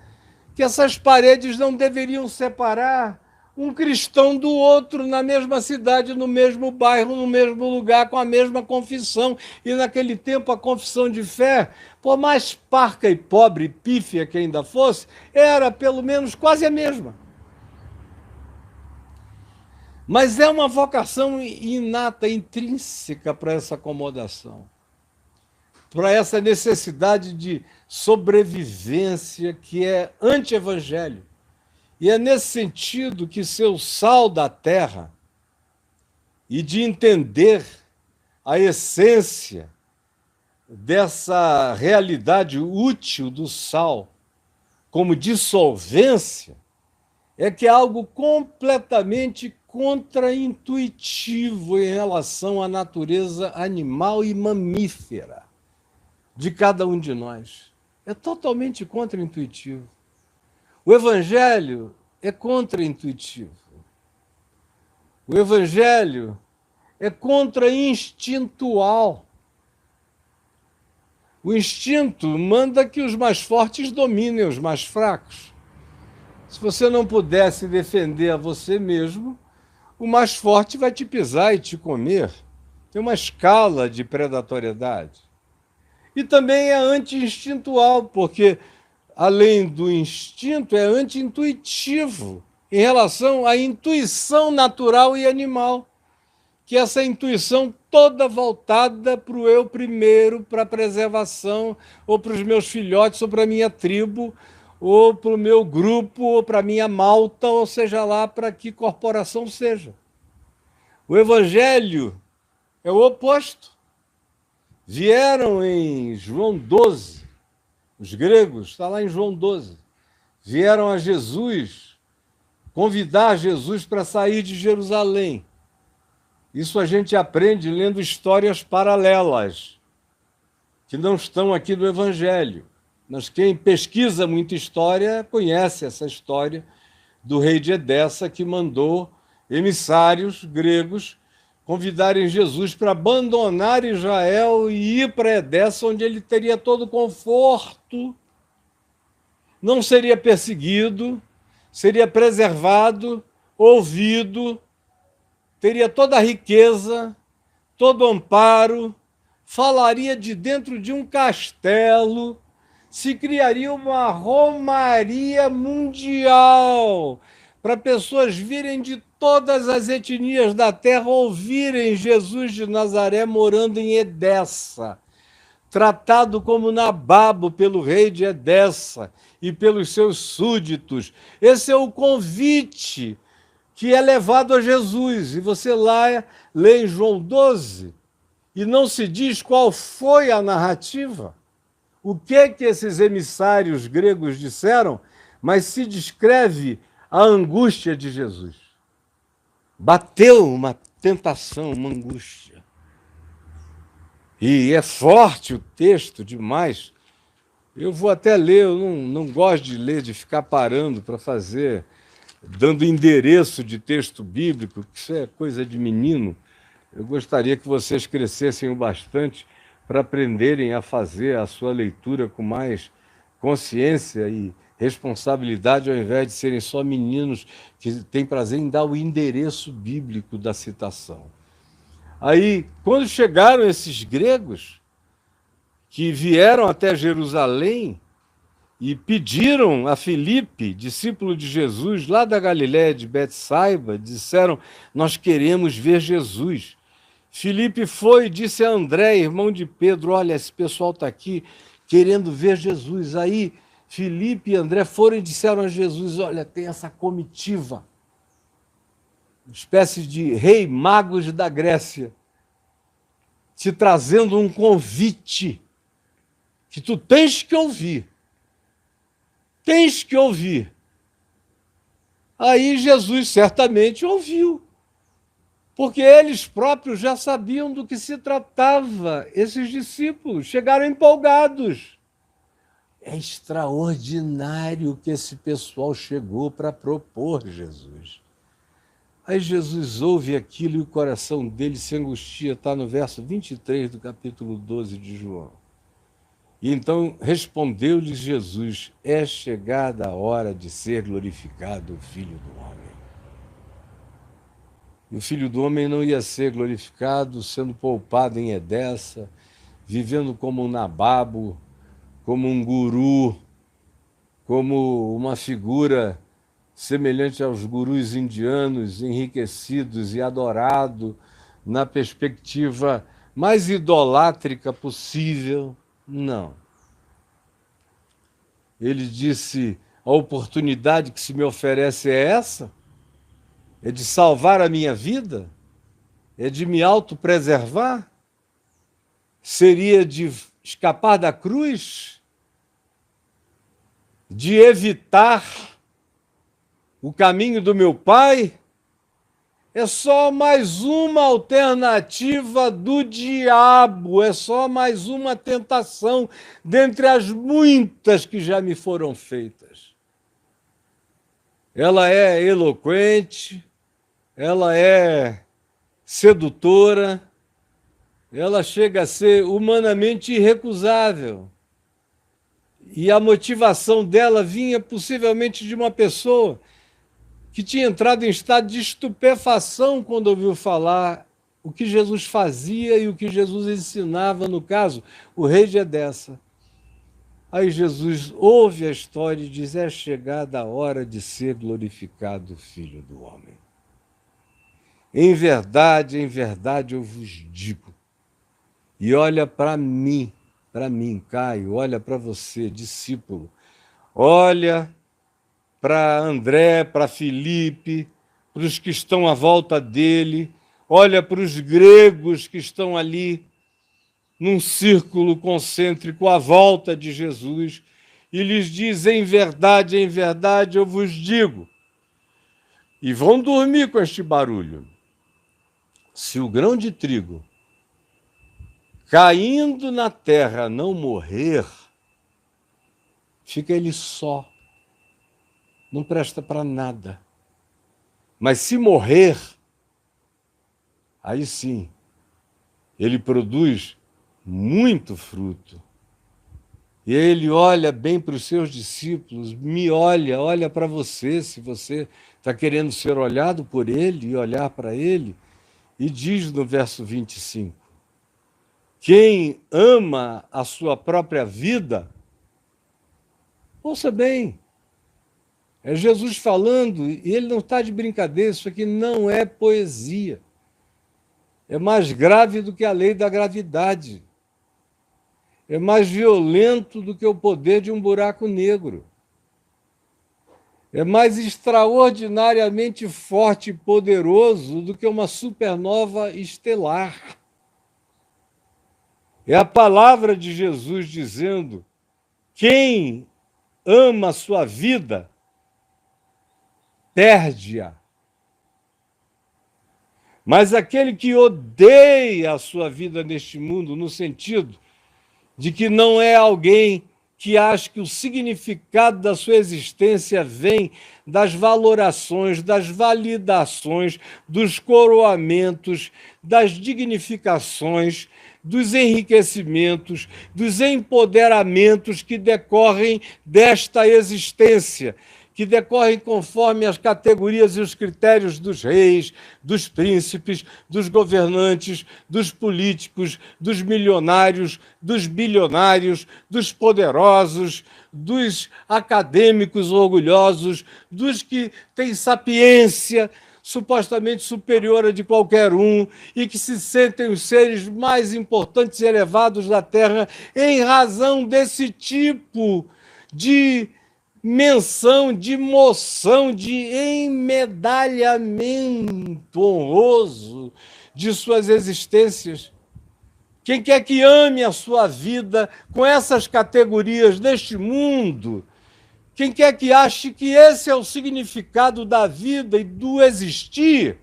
que essas paredes não deveriam separar um cristão do outro na mesma cidade, no mesmo bairro, no mesmo lugar, com a mesma confissão. E naquele tempo a confissão de fé, por mais parca e pobre, pífia que ainda fosse, era pelo menos quase a mesma. Mas é uma vocação inata, intrínseca para essa acomodação, para essa necessidade de sobrevivência que é anti-evangelho. E é nesse sentido que ser o sal da terra e de entender a essência dessa realidade útil do sal como dissolvência é que é algo completamente contraintuitivo em relação à natureza animal e mamífera de cada um de nós. É totalmente contraintuitivo. O Evangelho é contraintuitivo. O Evangelho é contrainstintual. O instinto manda que os mais fortes dominem os mais fracos. Se você não puder se defender a você mesmo, o mais forte vai te pisar e te comer. Tem uma escala de predatoriedade. E também é anti-instintual, porque, além do instinto, é anti-intuitivo em relação à intuição natural e animal, que é essa intuição toda voltada para o eu primeiro, para a preservação, ou para os meus filhotes, ou para a minha tribo, ou para o meu grupo, ou para a minha malta, ou seja lá para que corporação seja. O evangelho é o oposto. Vieram em João 12, os gregos, está lá em João 12, vieram a Jesus, convidar Jesus para sair de Jerusalém. Isso a gente aprende lendo histórias paralelas, que não estão aqui no Evangelho. Mas quem pesquisa muita história conhece essa história do rei de Edessa, que mandou emissários gregos convidarem Jesus para abandonar Israel e ir para Edessa, onde ele teria todo conforto, não seria perseguido, seria preservado, ouvido, teria toda a riqueza, todo o amparo, falaria de dentro de um castelo, se criaria uma romaria mundial para pessoas virem de todas as etnias da terra ouvirem Jesus de Nazaré morando em Edessa, tratado como nababo pelo rei de Edessa e pelos seus súditos. Esse é o convite que é levado a Jesus. E você lá lê em João 12 e não se diz qual foi a narrativa, o que esses emissários gregos disseram, mas se descreve a angústia de Jesus. Bateu uma tentação, uma angústia. E é forte o texto demais. Eu vou até ler, eu não gosto de ler, de ficar parando para fazer, dando endereço de texto bíblico, que isso é coisa de menino. Eu gostaria que vocês crescessem o bastante para aprenderem a fazer a sua leitura com mais consciência e responsabilidade, ao invés de serem só meninos que têm prazer em dar o endereço bíblico da citação. Aí, quando chegaram esses gregos, que vieram até Jerusalém e pediram a Filipe, discípulo de Jesus, lá da Galiléia de Betsaida, disseram: nós queremos ver Jesus. Filipe foi e disse a André, irmão de Pedro: olha, esse pessoal está aqui querendo ver Jesus. Aí Filipe e André foram e disseram a Jesus: olha, tem essa comitiva, uma espécie de rei magos da Grécia, te trazendo um convite que tu tens que ouvir. Tens que ouvir. Aí Jesus certamente ouviu, porque eles próprios já sabiam do que se tratava. Esses discípulos chegaram empolgados. É extraordinário que esse pessoal chegou para propor Jesus. Aí Jesus ouve aquilo e o coração dele se angustia, está no verso 23 do capítulo 12 de João. E então respondeu-lhes Jesus: é chegada a hora de ser glorificado o Filho do Homem. E o Filho do Homem não ia ser glorificado sendo poupado em Edessa, vivendo como um nababo, como um guru, como uma figura semelhante aos gurus indianos, enriquecidos e adorado na perspectiva mais idolátrica possível. Não. Ele disse: a oportunidade que se me oferece é essa? É de salvar a minha vida? É de me autopreservar? Seria de escapar da cruz? De evitar o caminho do meu Pai? É só mais uma alternativa do diabo, é só mais uma tentação dentre as muitas que já me foram feitas. Ela é eloquente, ela é sedutora, ela chega a ser humanamente irrecusável. E a motivação dela vinha possivelmente de uma pessoa que tinha entrado em estado de estupefação quando ouviu falar o que Jesus fazia e o que Jesus ensinava, no caso, o rei de Edessa. Aí Jesus ouve a história e diz: é chegada a hora de ser glorificado o Filho do Homem. Em verdade eu vos digo. E olha para mim, Caio, olha para você, discípulo. Olha para André, para Filipe, para os que estão à volta dele, olha para os gregos que estão ali num círculo concêntrico à volta de Jesus e lhes diz: em verdade eu vos digo. E vão dormir com este barulho. Se o grão de trigo caindo na terra não morrer, fica ele só, não presta para nada. Mas se morrer, aí sim, ele produz muito fruto. E ele olha bem para os seus discípulos, me olha para você, se você está querendo ser olhado por ele e olhar para ele, e diz no verso 25: quem ama a sua própria vida, ouça bem, é Jesus falando, e ele não está de brincadeira, isso aqui não é poesia. É mais grave do que a lei da gravidade. É mais violento do que o poder de um buraco negro. É mais extraordinariamente forte e poderoso do que uma supernova estelar. É a palavra de Jesus dizendo: quem ama a sua vida, perde-a. Mas aquele que odeia a sua vida neste mundo, no sentido de que não é alguém que acha que o significado da sua existência vem das valorações, das validações, dos coroamentos, das dignificações, dos enriquecimentos, dos empoderamentos que decorrem desta existência, que decorrem conforme as categorias e os critérios dos reis, dos príncipes, dos governantes, dos políticos, dos milionários, dos bilionários, dos poderosos, dos acadêmicos orgulhosos, dos que têm sapiência supostamente superior a de qualquer um e que se sentem os seres mais importantes e elevados da Terra em razão desse tipo de menção, de moção, de emedalhamento honroso de suas existências. Quem quer que ame a sua vida com essas categorias neste mundo, quem quer que ache que esse é o significado da vida e do existir,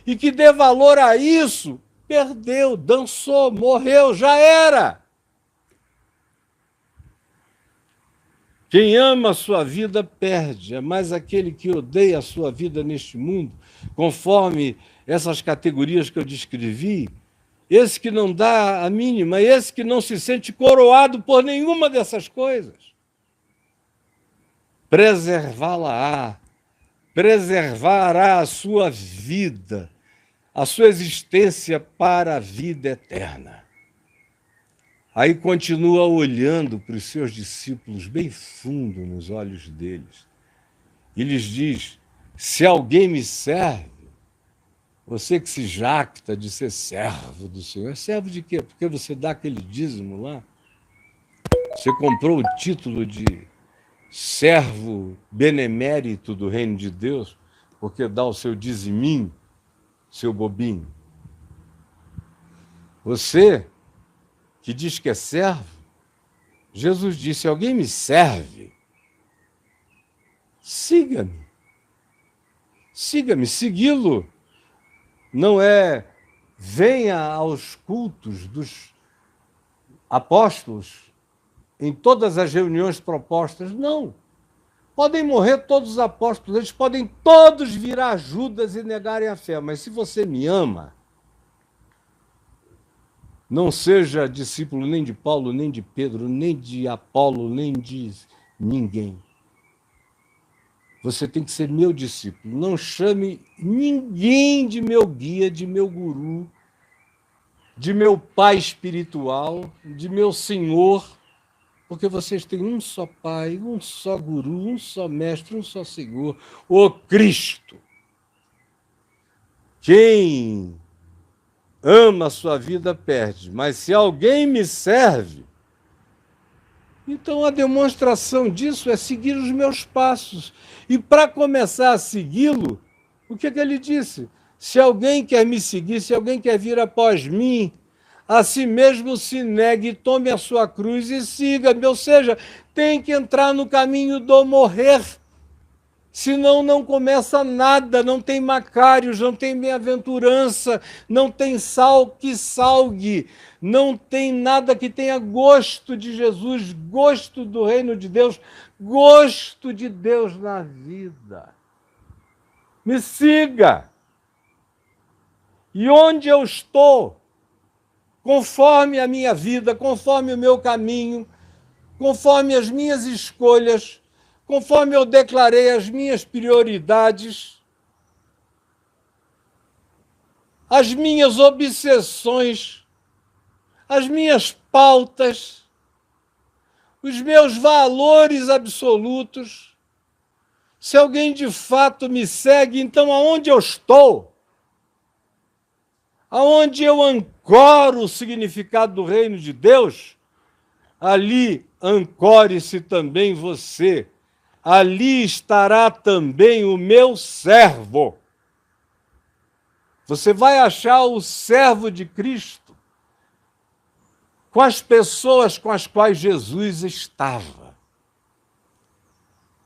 e que dê valor a isso, perdeu, dançou, morreu, já era. Quem ama a sua vida perde, mas aquele que odeia a sua vida neste mundo, conforme essas categorias que eu descrevi, esse que não dá a mínima, esse que não se sente coroado por nenhuma dessas coisas, preservá-la-á, preservará a sua vida, a sua existência para a vida eterna. Aí continua olhando para os seus discípulos bem fundo nos olhos deles e lhes diz: se alguém me serve, você que se jacta de ser servo do Senhor, é servo de quê? Porque você dá aquele dízimo lá? Você comprou o título de servo benemérito do reino de Deus porque dá o seu diziminho, seu bobinho? Você que diz que é servo, Jesus disse: alguém me serve, siga-me. Siga-me. Segui-lo não é venha aos cultos dos apóstolos em todas as reuniões propostas. Não. Podem morrer todos os apóstolos, eles podem todos virar Judas e negarem a fé, mas se você me ama, Não seja discípulo nem de Paulo, nem de Pedro, nem de Apolo, nem de ninguém. Você tem que ser meu discípulo. Não chame ninguém de meu guia, de meu guru, de meu pai espiritual, de meu senhor, porque vocês têm um só pai, um só guru, um só mestre, um só senhor, o Cristo. Quem ama a sua vida perde, mas se alguém me serve, então a demonstração disso é seguir os meus passos. E para começar a segui-lo, o que ele disse? Se alguém quer me seguir, se alguém quer vir após mim, a si mesmo se negue, tome a sua cruz e siga-me. Ou seja, tem que entrar no caminho do morrer. Senão não começa nada, não tem Macários, não tem bem-aventurança, não tem sal que salgue, não tem nada que tenha gosto de Jesus, gosto do reino de Deus, gosto de Deus na vida. Me siga. E onde eu estou, conforme a minha vida, conforme o meu caminho, conforme as minhas escolhas, conforme eu declarei as minhas prioridades, as minhas obsessões, as minhas pautas, os meus valores absolutos. Se alguém de fato me segue, então aonde eu estou? Aonde eu ancoro o significado do reino de Deus, ali ancore-se também você. Ali estará também o meu servo. Você vai achar o servo de Cristo com as pessoas com as quais Jesus estava.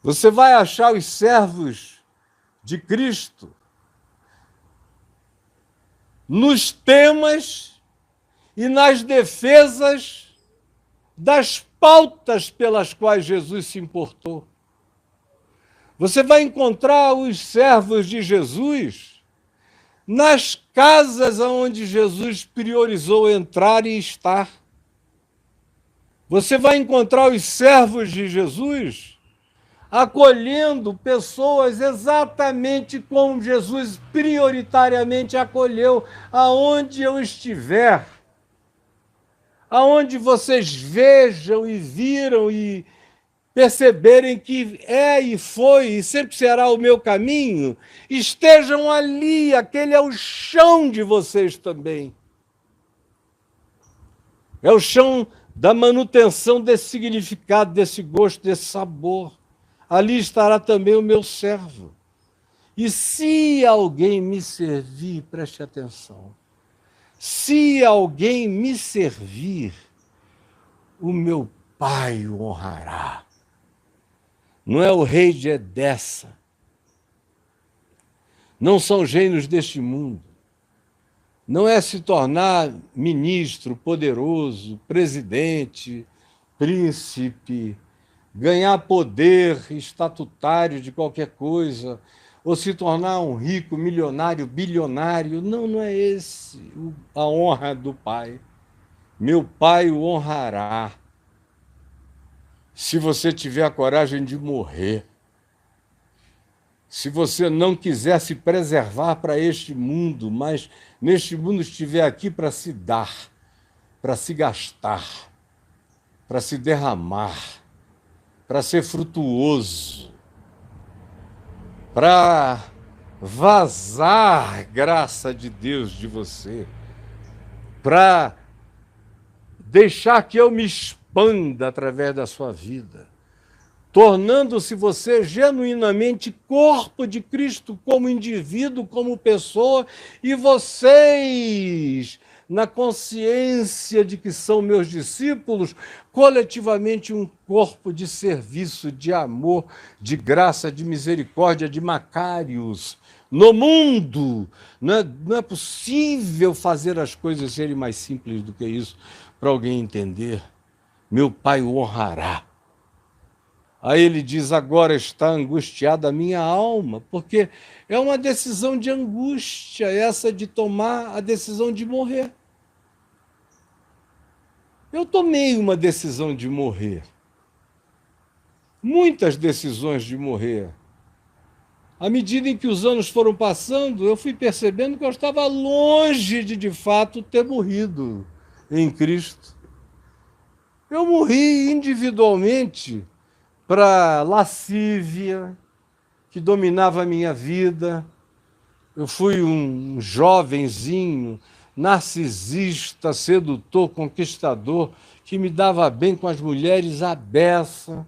Você vai achar os servos de Cristo nos temas e nas defesas das pautas pelas quais Jesus se importou. Você vai encontrar os servos de Jesus nas casas onde Jesus priorizou entrar e estar. Você vai encontrar os servos de Jesus acolhendo pessoas exatamente como Jesus prioritariamente acolheu, aonde eu estiver. Aonde vocês vejam e viram e perceberem que é e foi e sempre será o meu caminho, estejam ali, aquele é o chão de vocês também. É o chão da manutenção desse significado, desse gosto, desse sabor. Ali estará também o meu servo. E se alguém me servir, preste atenção, se alguém me servir, o meu Pai o honrará. Não é o rei de Edessa. Não são os reinos deste mundo. Não é se tornar ministro, poderoso, presidente, príncipe, ganhar poder estatutário de qualquer coisa, ou se tornar um rico, milionário, bilionário. Não, não é esse a honra do Pai. Meu Pai o honrará. Se você tiver a coragem de morrer, se você não quiser se preservar para este mundo, mas neste mundo estiver aqui para se dar, para se gastar, para se derramar, para ser frutuoso, para vazar graça de Deus de você, para deixar que eu me expanda através da sua vida, tornando-se você genuinamente corpo de Cristo como indivíduo, como pessoa, e vocês, na consciência de que são meus discípulos, coletivamente um corpo de serviço, de amor, de graça, de misericórdia, de Macários. No mundo, não é possível fazer as coisas serem mais simples do que isso para alguém entender. Meu Pai o honrará. Aí ele diz, agora está angustiada a minha alma, porque é uma decisão de angústia, essa de tomar a decisão de morrer. Eu tomei uma decisão de morrer, muitas decisões de morrer. À medida em que os anos foram passando, eu fui percebendo que eu estava longe de fato, ter morrido em Cristo. Eu morri individualmente para a lascívia que dominava a minha vida. Eu fui um jovenzinho, narcisista, sedutor, conquistador, que me dava bem com as mulheres à beça.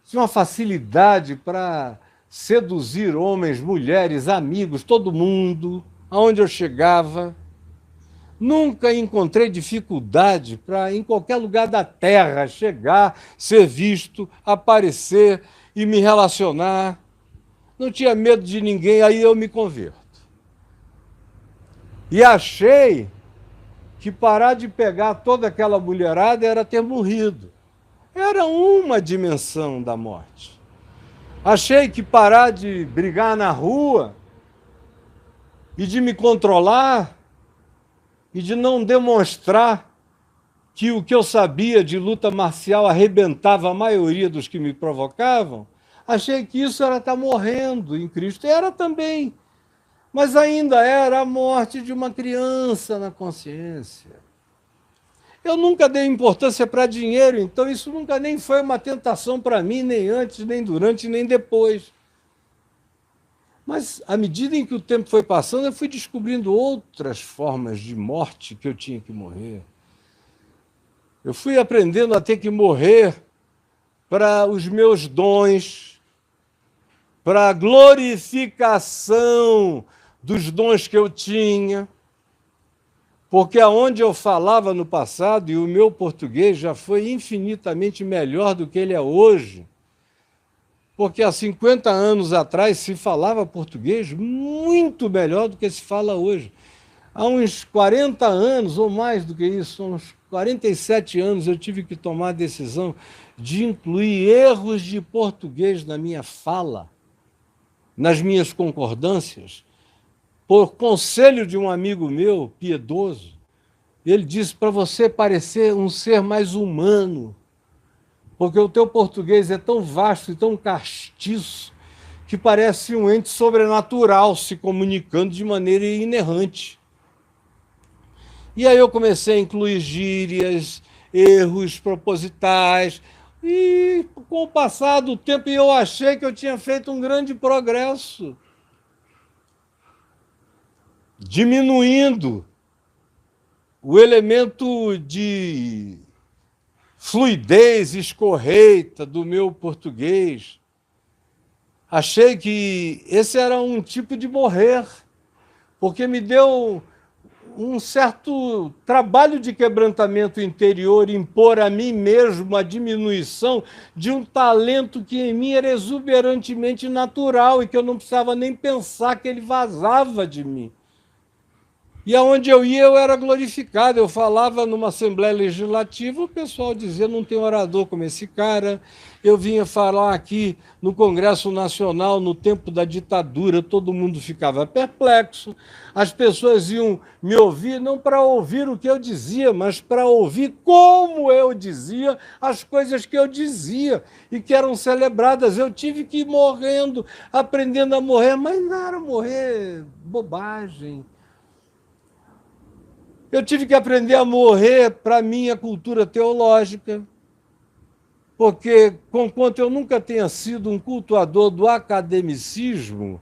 Tinha uma facilidade para seduzir homens, mulheres, amigos, todo mundo, aonde eu chegava. Nunca encontrei dificuldade para, em qualquer lugar da terra, chegar, ser visto, aparecer e me relacionar. Não tinha medo de ninguém, aí eu me converto. E achei que parar de pegar toda aquela mulherada era ter morrido. Era uma dimensão da morte. Achei que parar de brigar na rua e de me controlar e de não demonstrar que o que eu sabia de luta marcial arrebentava a maioria dos que me provocavam, achei que isso era estar morrendo em Cristo. Era também, mas ainda era a morte de uma criança na consciência. Eu nunca dei importância para dinheiro, então isso nunca nem foi uma tentação para mim, nem antes, nem durante, nem depois. Mas, à medida em que o tempo foi passando, eu fui descobrindo outras formas de morte que eu tinha que morrer. Eu fui aprendendo a ter que morrer para os meus dons, para a glorificação dos dons que eu tinha, porque aonde eu falava no passado, e o meu português já foi infinitamente melhor do que ele é hoje, porque há 50 anos atrás se falava português muito melhor do que se fala hoje. Há uns 40 anos, ou mais do que isso, uns 47 anos, eu tive que tomar a decisão de incluir erros de português na minha fala, nas minhas concordâncias, por conselho de um amigo meu, piedoso. Ele disse para você parecer um ser mais humano, porque o teu português é tão vasto e tão castiço que parece um ente sobrenatural se comunicando de maneira inerrante. E aí eu comecei a incluir gírias, erros propositais, e com o passar do tempo eu achei que eu tinha feito um grande progresso, diminuindo o elemento de fluidez escorreita do meu português. Achei que esse era um tipo de morrer, porque me deu um certo trabalho de quebrantamento interior, impor a mim mesmo a diminuição de um talento que em mim era exuberantemente natural e que eu não precisava nem pensar que ele vazava de mim. E aonde eu ia, eu era glorificado. Eu falava numa Assembleia Legislativa, o pessoal dizia, não tem orador como esse cara. Eu vinha falar aqui no Congresso Nacional, no tempo da ditadura, todo mundo ficava perplexo. As pessoas iam me ouvir, não para ouvir o que eu dizia, mas para ouvir como eu dizia as coisas que eu dizia e que eram celebradas. Eu tive que ir morrendo, aprendendo a morrer, mas não era morrer bobagem. Eu tive que aprender a morrer para a minha cultura teológica, porque, conquanto eu nunca tenha sido um cultuador do academicismo,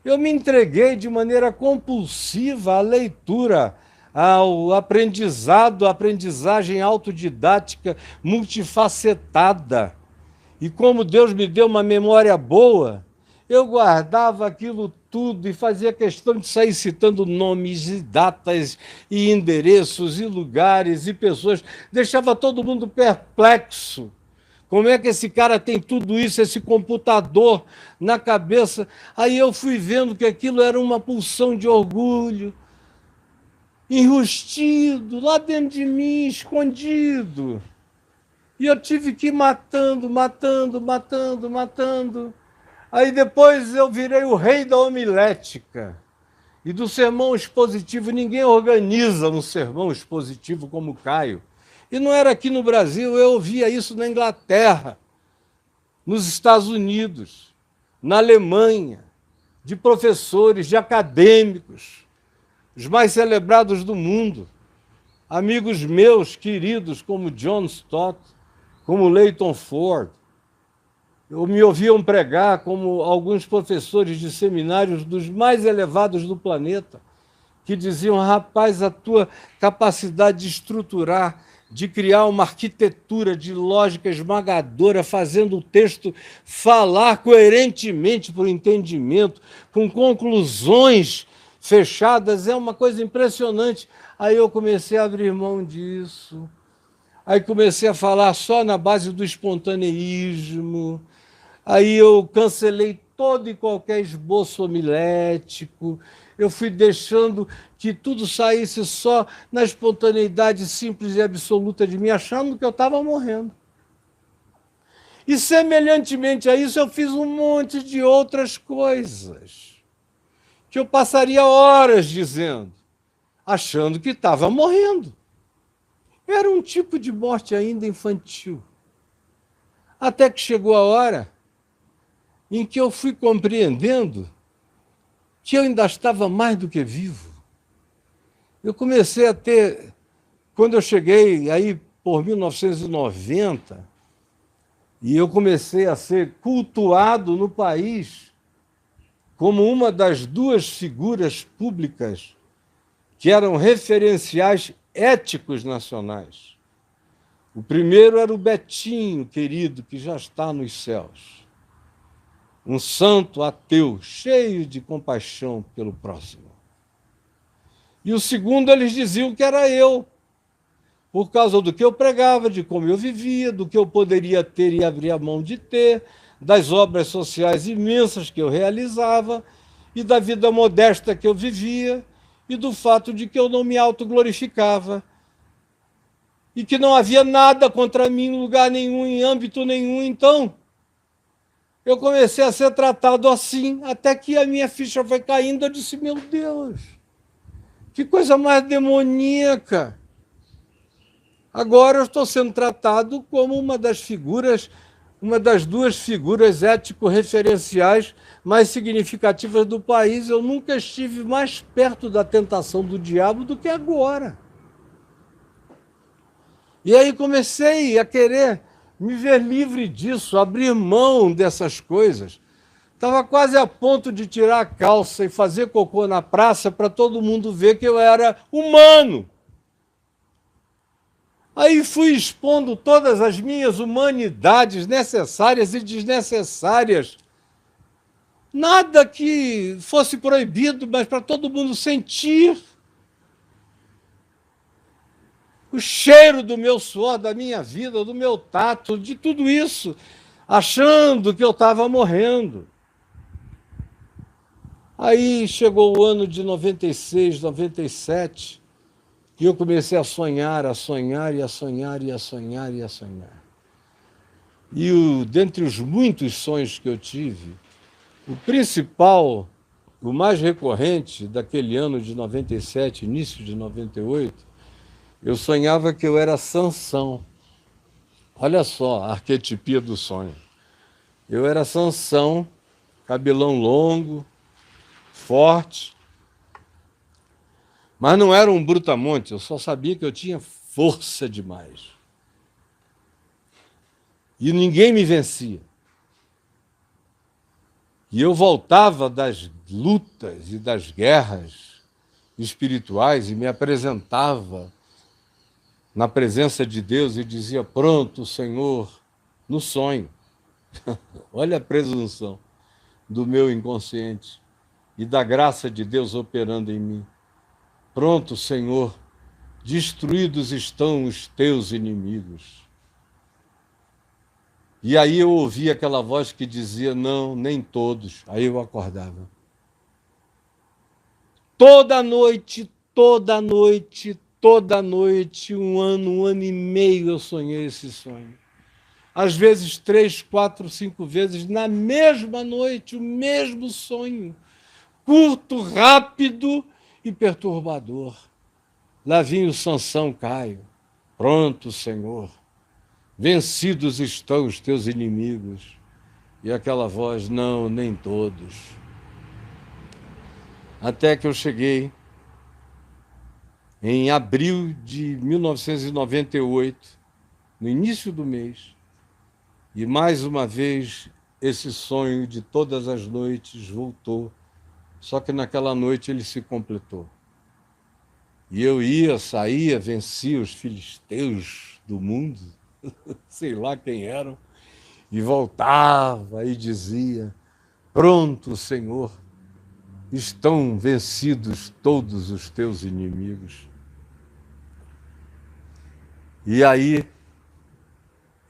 eu me entreguei de maneira compulsiva à leitura, ao aprendizado, à aprendizagem autodidática multifacetada. E como Deus me deu uma memória boa, eu guardava aquilo tudo e fazia questão de sair citando nomes e datas e endereços e lugares e pessoas. Deixava todo mundo perplexo. Como é que esse cara tem tudo isso, esse computador na cabeça? Aí eu fui vendo que aquilo era uma pulsão de orgulho, enrustido, lá dentro de mim, escondido. E eu tive que ir matando, matando, matando, matando. Aí depois eu virei o rei da homilética. E do sermão expositivo, ninguém organiza um sermão expositivo como Caio. E não era aqui no Brasil, eu ouvia isso na Inglaterra, nos Estados Unidos, na Alemanha, de professores, de acadêmicos, os mais celebrados do mundo, amigos meus queridos como John Stott, como Leighton Ford, me ouviam pregar como alguns professores de seminários dos mais elevados do planeta, que diziam, rapaz, a tua capacidade de estruturar, de criar uma arquitetura de lógica esmagadora, fazendo o texto falar coerentemente para o entendimento, com conclusões fechadas, é uma coisa impressionante. Aí eu comecei a abrir mão disso. Aí comecei a falar só na base do espontaneísmo. Aí eu cancelei todo e qualquer esboço homilético. Eu fui deixando que tudo saísse só na espontaneidade simples e absoluta de mim, achando que eu estava morrendo. E, semelhantemente a isso, eu fiz um monte de outras coisas que eu passaria horas dizendo, achando que estava morrendo. Era um tipo de morte ainda infantil. Até que chegou a hora em que eu fui compreendendo que eu ainda estava mais do que vivo. Eu comecei a ter, quando eu cheguei aí por 1990, e eu comecei a ser cultuado no país como uma das duas figuras públicas que eram referenciais éticos nacionais. O primeiro era o Betinho, querido, que já está nos céus. Um santo ateu, cheio de compaixão pelo próximo. E o segundo, eles diziam que era eu, por causa do que eu pregava, de como eu vivia, do que eu poderia ter e abrir a mão de ter, das obras sociais imensas que eu realizava e da vida modesta que eu vivia e do fato de que eu não me autoglorificava e que não havia nada contra mim em lugar nenhum, em âmbito nenhum. Então, eu comecei a ser tratado assim, até que a minha ficha foi caindo. Eu disse, meu Deus, que coisa mais demoníaca. Agora eu estou sendo tratado como uma das duas figuras ético-referenciais mais significativas do país. Eu nunca estive mais perto da tentação do diabo do que agora. E aí comecei a querer me ver livre disso, abrir mão dessas coisas. Estava quase a ponto de tirar a calça e fazer cocô na praça para todo mundo ver que eu era humano. Aí fui expondo todas as minhas humanidades necessárias e desnecessárias. Nada que fosse proibido, mas para todo mundo sentir o cheiro do meu suor, da minha vida, do meu tato, de tudo isso, achando que eu estava morrendo. Aí chegou o ano de 96, 97, e eu comecei a sonhar, a sonhar, e a sonhar, e a sonhar, e a sonhar. E dentre os muitos sonhos que eu tive, o principal, o mais recorrente daquele ano de 97, início de 98, eu sonhava que eu era Sansão. Olha só a arquetipia do sonho. Eu era Sansão, cabelão longo, forte, mas não era um brutamonte, eu só sabia que eu tinha força demais. E ninguém me vencia. E eu voltava das lutas e das guerras espirituais e me apresentava na presença de Deus e dizia, pronto, Senhor, no sonho. Olha a presunção do meu inconsciente e da graça de Deus operando em mim. Pronto, Senhor, destruídos estão os teus inimigos. E aí eu ouvi aquela voz que dizia, não, nem todos. Aí eu acordava. Toda noite, toda noite, toda noite, um ano e meio eu sonhei esse sonho. Às vezes 3, 4, 5 vezes na mesma noite, o mesmo sonho. curto, rápido e perturbador. Lá vinha o Sansão Caio. Pronto, Senhor. Vencidos estão os teus inimigos. E aquela voz, não, nem todos. Até que eu cheguei em abril de 1998, no início do mês, e mais uma vez esse sonho de todas as noites voltou, só que naquela noite ele se completou. E eu saía, vencia os filisteus do mundo, sei lá quem eram, e voltava e dizia, pronto, Senhor, estão vencidos todos os teus inimigos. E aí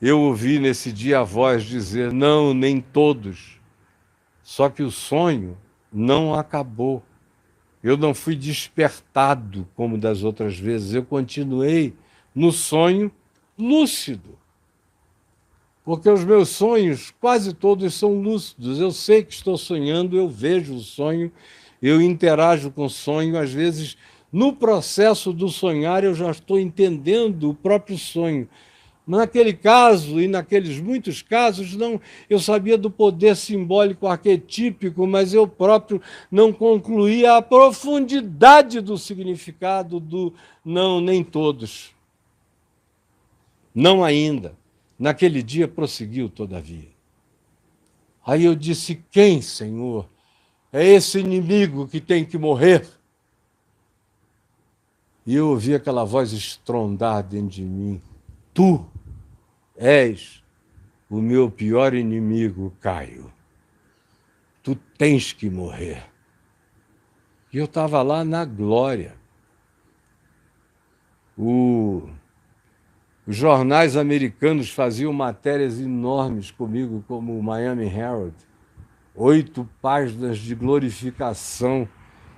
eu ouvi nesse dia a voz dizer, não, nem todos, só que o sonho não acabou. Eu não fui despertado como das outras vezes, eu continuei no sonho lúcido. Porque os meus sonhos, quase todos são lúcidos. Eu sei que estou sonhando, eu vejo o sonho, eu interajo com o sonho. Às vezes, no processo do sonhar, eu já estou entendendo o próprio sonho. Naquele caso, e naqueles muitos casos, não, eu sabia do poder simbólico arquetípico, mas eu próprio não concluía a profundidade do significado do não, nem todos. Não ainda. Naquele dia prosseguiu, todavia. Aí eu disse, quem, Senhor? É esse inimigo que tem que morrer? E eu ouvi aquela voz estrondar dentro de mim. Tu és o meu pior inimigo, Caio. Tu tens que morrer. E eu estava lá na glória. Os jornais americanos faziam matérias enormes comigo, como o Miami Herald. 8 páginas de glorificação.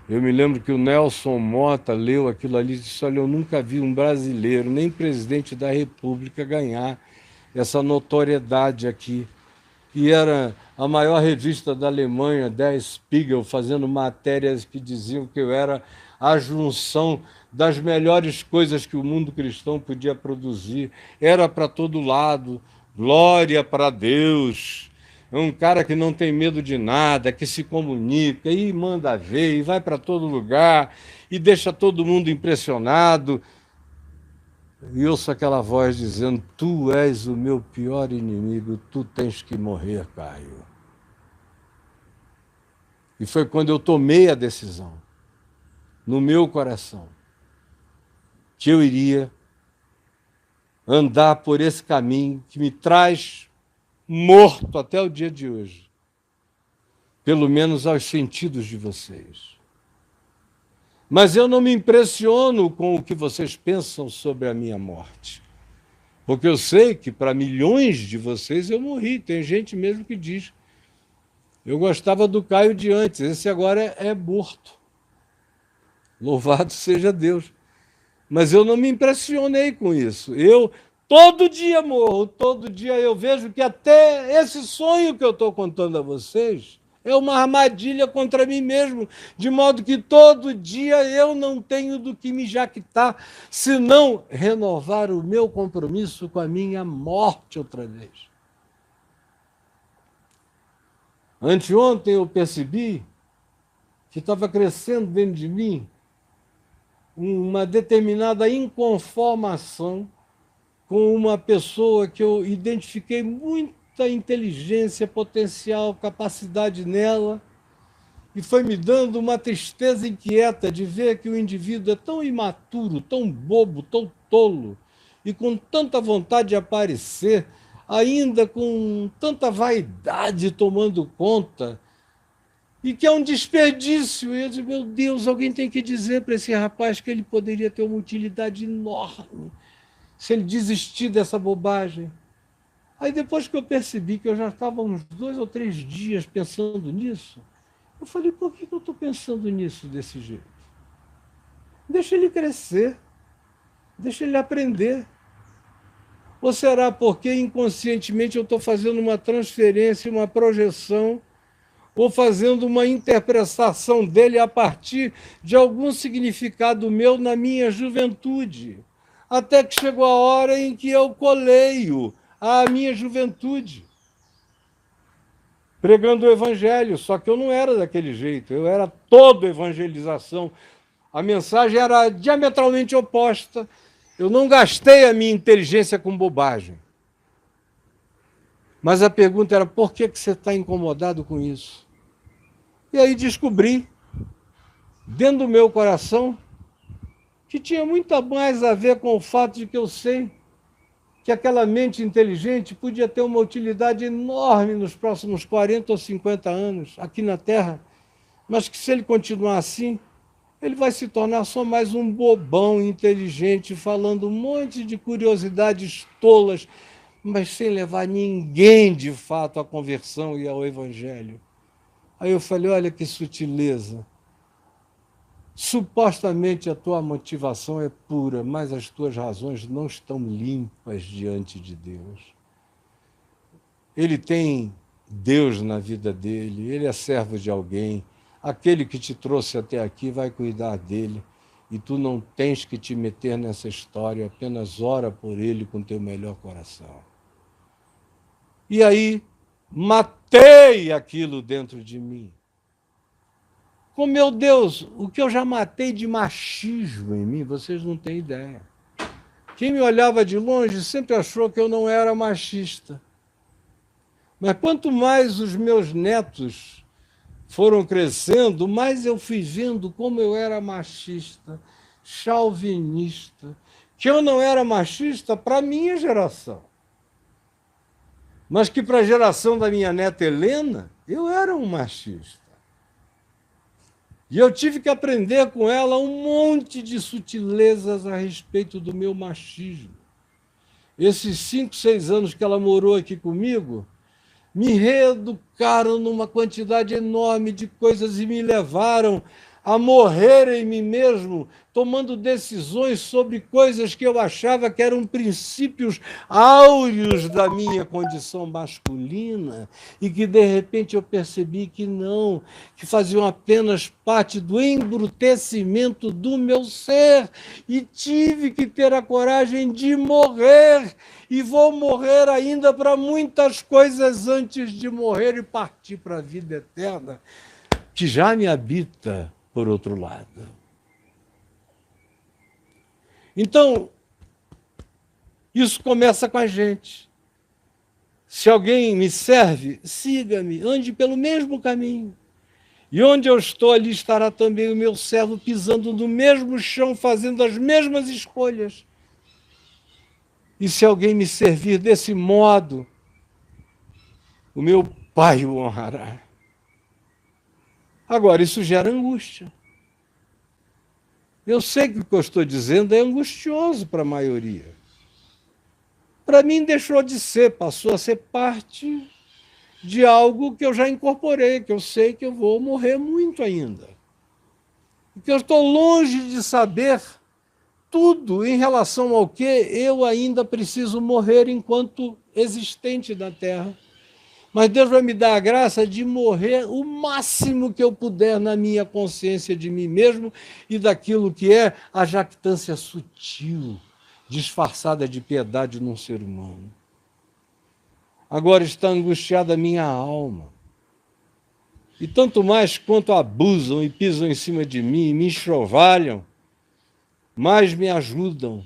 Eu me lembro que o Nelson Motta leu aquilo ali e disse, olha, eu nunca vi um brasileiro, nem presidente da República, ganhar essa notoriedade aqui. E era a maior revista da Alemanha, Der Spiegel, fazendo matérias que diziam que eu era a junção das melhores coisas que o mundo cristão podia produzir. Era para todo lado, glória para Deus. É um cara que não tem medo de nada, que se comunica, e manda ver, e vai para todo lugar, e deixa todo mundo impressionado. E ouço aquela voz dizendo, tu és o meu pior inimigo, tu tens que morrer, Caio. E foi quando eu tomei a decisão, no meu coração, que eu iria andar por esse caminho que me traz morto até o dia de hoje, pelo menos aos sentidos de vocês. Mas eu não me impressiono com o que vocês pensam sobre a minha morte, porque eu sei que para milhões de vocês eu morri. Tem gente mesmo que diz, eu gostava do Caio de antes, esse agora é morto. Louvado seja Deus. Mas eu não me impressionei com isso. Eu todo dia morro, todo dia eu vejo que até esse sonho que eu estou contando a vocês é uma armadilha contra mim mesmo, de modo que todo dia eu não tenho do que me jactar, senão renovar o meu compromisso com a minha morte outra vez. Anteontem eu percebi que estava crescendo dentro de mim uma determinada inconformação com uma pessoa que eu identifiquei muita inteligência, potencial, capacidade nela, e foi me dando uma tristeza inquieta de ver que o indivíduo é tão imaturo, tão bobo, tão tolo, e com tanta vontade de aparecer, ainda com tanta vaidade tomando conta, e que é um desperdício. E eu disse, meu Deus, alguém tem que dizer para esse rapaz que ele poderia ter uma utilidade enorme se ele desistir dessa bobagem. Aí depois que eu percebi que eu já estava uns 2 ou 3 dias pensando nisso, eu falei, por que eu estou pensando nisso desse jeito? Deixa ele crescer, deixa ele aprender. Ou será porque inconscientemente eu estou fazendo uma transferência, uma projeção ou fazendo uma interpretação dele a partir de algum significado meu na minha juventude. Até que chegou a hora em que eu colei-o à minha juventude, pregando o evangelho, só que eu não era daquele jeito, eu era todo evangelização. A mensagem era diametralmente oposta. Eu não gastei a minha inteligência com bobagem. Mas a pergunta era, por que você está incomodado com isso? E aí descobri, dentro do meu coração, que tinha muito mais a ver com o fato de que eu sei que aquela mente inteligente podia ter uma utilidade enorme nos próximos 40 ou 50 anos aqui na Terra, mas que se ele continuar assim, ele vai se tornar só mais um bobão inteligente, falando um monte de curiosidades tolas, mas sem levar ninguém de fato à conversão e ao Evangelho. Aí eu falei, olha que sutileza. Supostamente a tua motivação é pura, mas as tuas razões não estão limpas diante de Deus. Ele tem Deus na vida dele, ele é servo de alguém. Aquele que te trouxe até aqui vai cuidar dele. E tu não tens que te meter nessa história, apenas ora por ele com teu melhor coração. E aí, matei aquilo dentro de mim. Com meu Deus, o que eu já matei de machismo em mim, vocês não têm ideia. Quem me olhava de longe sempre achou que eu não era machista. Mas quanto mais os meus netos foram crescendo, mais eu fui vendo como eu era machista, chauvinista, que eu não era machista para a minha geração, mas que para a geração da minha neta Helena, eu era um machista. E eu tive que aprender com ela um monte de sutilezas a respeito do meu machismo. Esses 5, 6 anos que ela morou aqui comigo, me reeducaram numa quantidade enorme de coisas e me levaram a morrer em mim mesmo, tomando decisões sobre coisas que eu achava que eram princípios áureos da minha condição masculina e que, de repente, eu percebi que não, que faziam apenas parte do embrutecimento do meu ser e tive que ter a coragem de morrer e vou morrer ainda para muitas coisas antes de morrer e partir para a vida eterna, que já me habita por outro lado. Então, isso começa com a gente. Se alguém me serve, siga-me, ande pelo mesmo caminho. E onde eu estou, ali estará também o meu servo, pisando no mesmo chão, fazendo as mesmas escolhas. E se alguém me servir desse modo, o meu Pai o honrará. Agora, isso gera angústia. Eu sei que o que eu estou dizendo é angustioso para a maioria. Para mim, deixou de ser, passou a ser parte de algo que eu já incorporei, que eu sei que eu vou morrer muito ainda. E que eu estou longe de saber tudo em relação ao que eu ainda preciso morrer enquanto existente na Terra. Mas Deus vai me dar a graça de morrer o máximo que eu puder na minha consciência de mim mesmo e daquilo que é a jactância sutil, disfarçada de piedade num ser humano. Agora está angustiada a minha alma. E tanto mais quanto abusam e pisam em cima de mim e me enxovalham, mais me ajudam,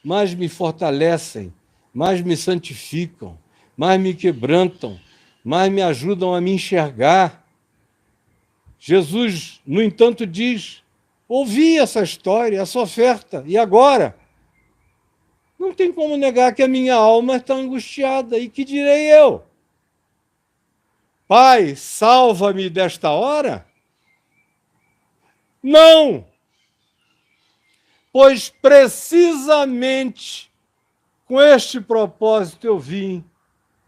mais me fortalecem, mais me santificam, mais me quebrantam, mais me ajudam a me enxergar. Jesus, no entanto, diz, ouvi essa história, essa oferta, e agora? Não tem como negar que a minha alma está angustiada, e que direi eu? Pai, salva-me desta hora? Não! Pois precisamente com este propósito eu vim,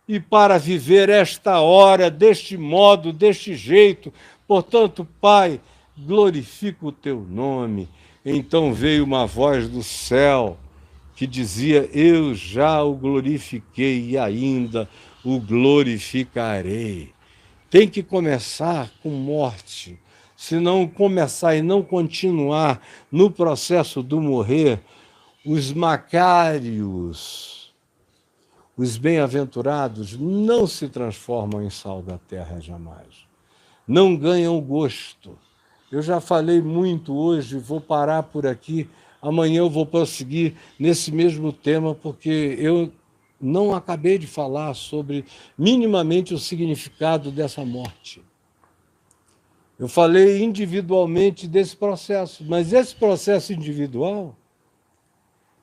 e para viver esta hora deste modo, deste jeito. Portanto, Pai, glorifica o teu nome. Então veio uma voz do céu que dizia, eu já o glorifiquei e ainda o glorificarei. tem que começar com morte. Se não começar e não continuar no processo do morrer, os macários, os bem-aventurados, não se transformam em sal da terra jamais. Não ganham gosto. Eu já falei muito hoje, vou parar por aqui. Amanhã eu vou prosseguir nesse mesmo tema, porque eu não acabei de falar sobre minimamente o significado dessa morte. Eu falei individualmente desse processo, mas esse processo individual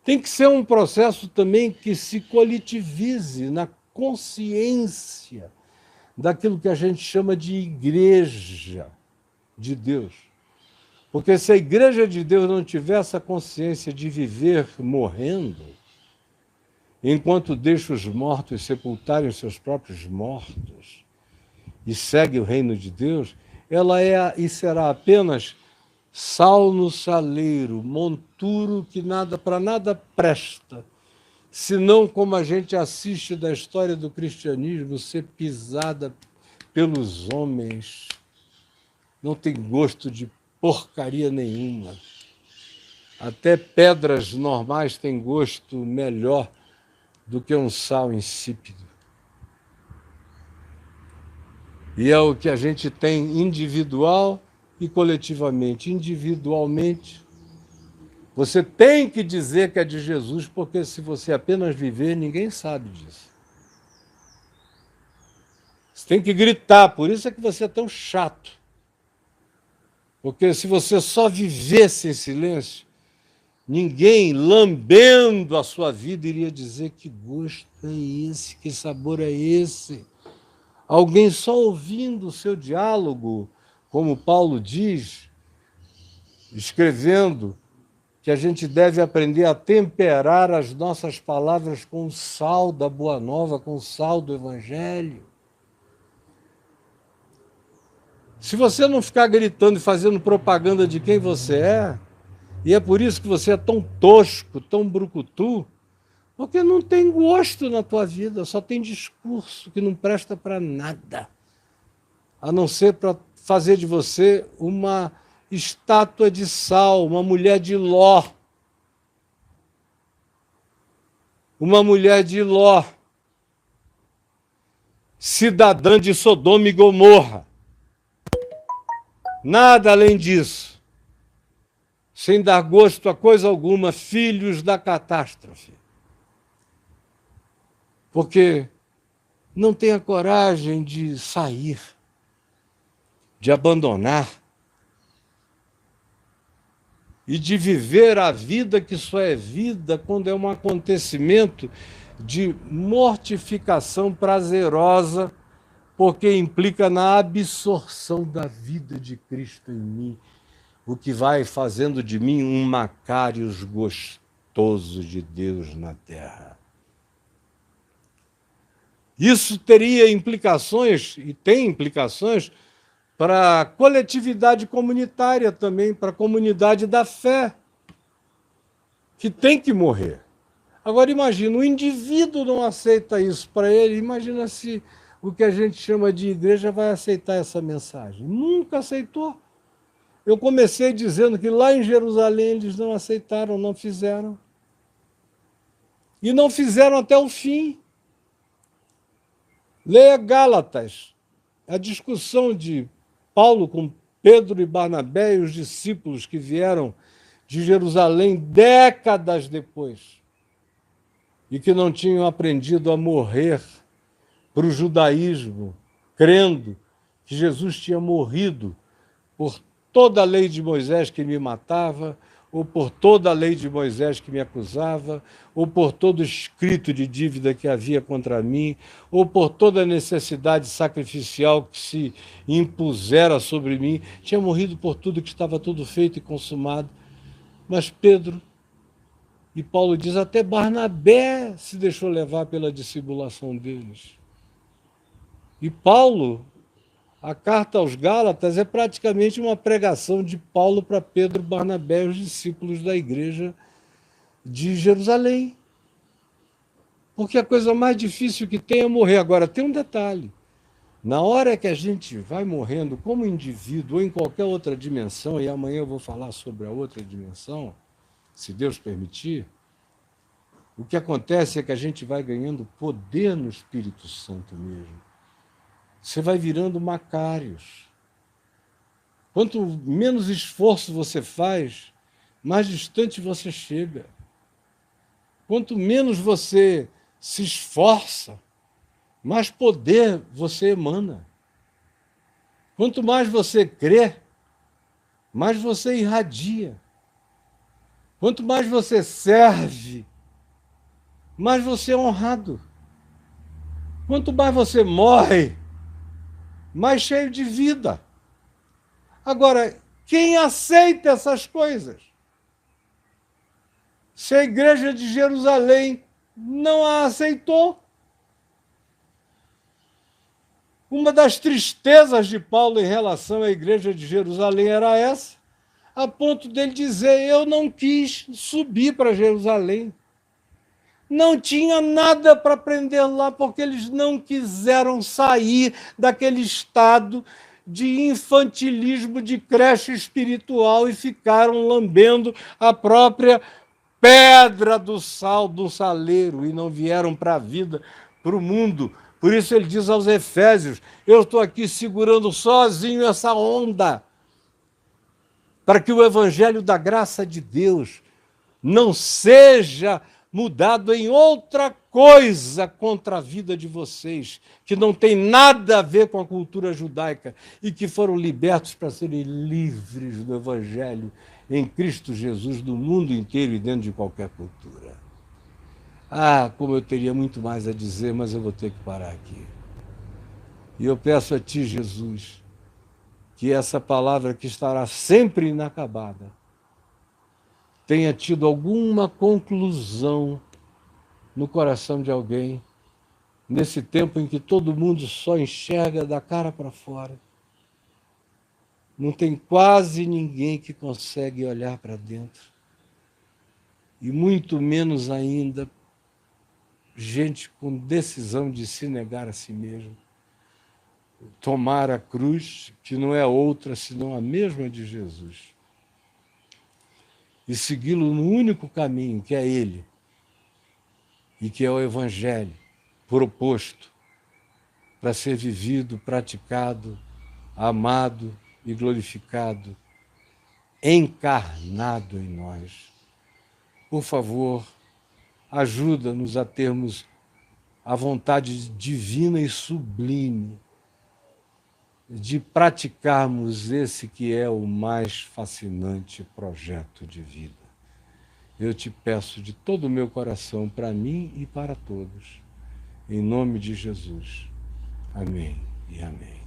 tem que ser um processo também que se coletivize na consciência daquilo que a gente chama de igreja de Deus. Porque se a igreja de Deus não tiver essa consciência de viver morrendo, enquanto deixa os mortos sepultarem os seus próprios mortos e segue o reino de Deus, ela é e será apenas sal no saleiro, monturo que nada para nada presta, senão como a gente assiste da história do cristianismo ser pisada pelos homens. Não tem gosto de porcaria nenhuma. Até pedras normais têm gosto melhor do que um sal insípido. E é o que a gente tem individual e coletivamente. Individualmente, você tem que dizer que é de Jesus, porque se você apenas viver, ninguém sabe disso. Você tem que gritar, por isso é que você é tão chato. Porque se você só vivesse em silêncio, ninguém lambendo a sua vida iria dizer que gosto é esse, que sabor é esse. Alguém só ouvindo o seu diálogo, como Paulo diz, escrevendo que a gente deve aprender a temperar as nossas palavras com o sal da Boa Nova, com o sal do Evangelho. Se você não ficar gritando e fazendo propaganda de quem você é, e é por isso que você é tão tosco, tão brucutu, porque não tem gosto na tua vida, só tem discurso que não presta para nada, a não ser para fazer de você uma estátua de sal, uma mulher de Ló. Uma mulher de Ló, cidadã de Sodoma e Gomorra. Nada além disso. Sem dar gosto a coisa alguma, filhos da catástrofe. Porque não tem a coragem de sair, de abandonar e de viver a vida que só é vida quando é um acontecimento de mortificação prazerosa, porque implica na absorção da vida de Cristo em mim, o que vai fazendo de mim um Macários gostoso de Deus na terra. Isso teria implicações, e tem implicações, para a coletividade comunitária também, para a comunidade da fé, que tem que morrer. Agora imagina, o indivíduo não aceita isso para ele, imagina se o que a gente chama de igreja vai aceitar essa mensagem. Nunca aceitou. Eu comecei dizendo que lá em Jerusalém eles não aceitaram, não fizeram. E não fizeram até o fim. Leia Gálatas, a discussão de Paulo com Pedro e Barnabé e os discípulos que vieram de Jerusalém décadas depois e que não tinham aprendido a morrer para o judaísmo, crendo que Jesus tinha morrido por toda a lei de Moisés que me matava, ou por toda a lei de Moisés que me acusava, ou por todo o escrito de dívida que havia contra mim, ou por toda a necessidade sacrificial que se impusera sobre mim. Tinha morrido por tudo que estava tudo feito e consumado. Mas Pedro e Paulo diz, até Barnabé se deixou levar pela dissimulação deles. E Paulo, a carta aos Gálatas é praticamente uma pregação de Paulo para Pedro, Barnabé e os discípulos da igreja de Jerusalém. Porque a coisa mais difícil que tem é morrer. Agora, tem um detalhe. Na hora que a gente vai morrendo como indivíduo ou em qualquer outra dimensão, e amanhã eu vou falar sobre a outra dimensão, se Deus permitir, o que acontece é que a gente vai ganhando poder no Espírito Santo mesmo. Você vai virando Macários. Quanto menos esforço você faz, mais distante você chega. Quanto menos você se esforça, mais poder você emana. Quanto mais você crê, mais você irradia. Quanto mais você serve, mais você é honrado. Quanto mais você morre, mais cheio de vida. Agora, quem aceita essas coisas? Se a igreja de Jerusalém não a aceitou. Uma das tristezas de Paulo em relação à igreja de Jerusalém era essa, a ponto dele dizer: eu não quis subir para Jerusalém. Não tinha nada para aprender lá, porque eles não quiseram sair daquele estado de infantilismo, de creche espiritual, e ficaram lambendo a própria pedra do sal do saleiro e não vieram para a vida, para o mundo. Por isso ele diz aos Efésios: eu estou aqui segurando sozinho essa onda, para que o evangelho da graça de Deus não seja mudado em outra coisa contra a vida de vocês, que não tem nada a ver com a cultura judaica e que foram libertos para serem livres do evangelho em Cristo Jesus, do mundo inteiro e dentro de qualquer cultura. Ah, como eu teria muito mais a dizer, mas eu vou ter que parar aqui. E eu peço a Ti, Jesus, que essa palavra que estará sempre inacabada tenha tido alguma conclusão no coração de alguém, nesse tempo em que todo mundo só enxerga da cara para fora. Não tem quase ninguém que consegue olhar para dentro. E muito menos ainda gente com decisão de se negar a si mesmo. Tomar a cruz, que não é outra senão a mesma de Jesus. E segui-lo no único caminho, que é Ele, e que é o Evangelho proposto para ser vivido, praticado, amado e glorificado, encarnado em nós. Por favor, ajuda-nos a termos a vontade divina e sublime de praticarmos esse que é o mais fascinante projeto de vida. Eu te peço de todo o meu coração, para mim e para todos, em nome de Jesus. Amém e amém.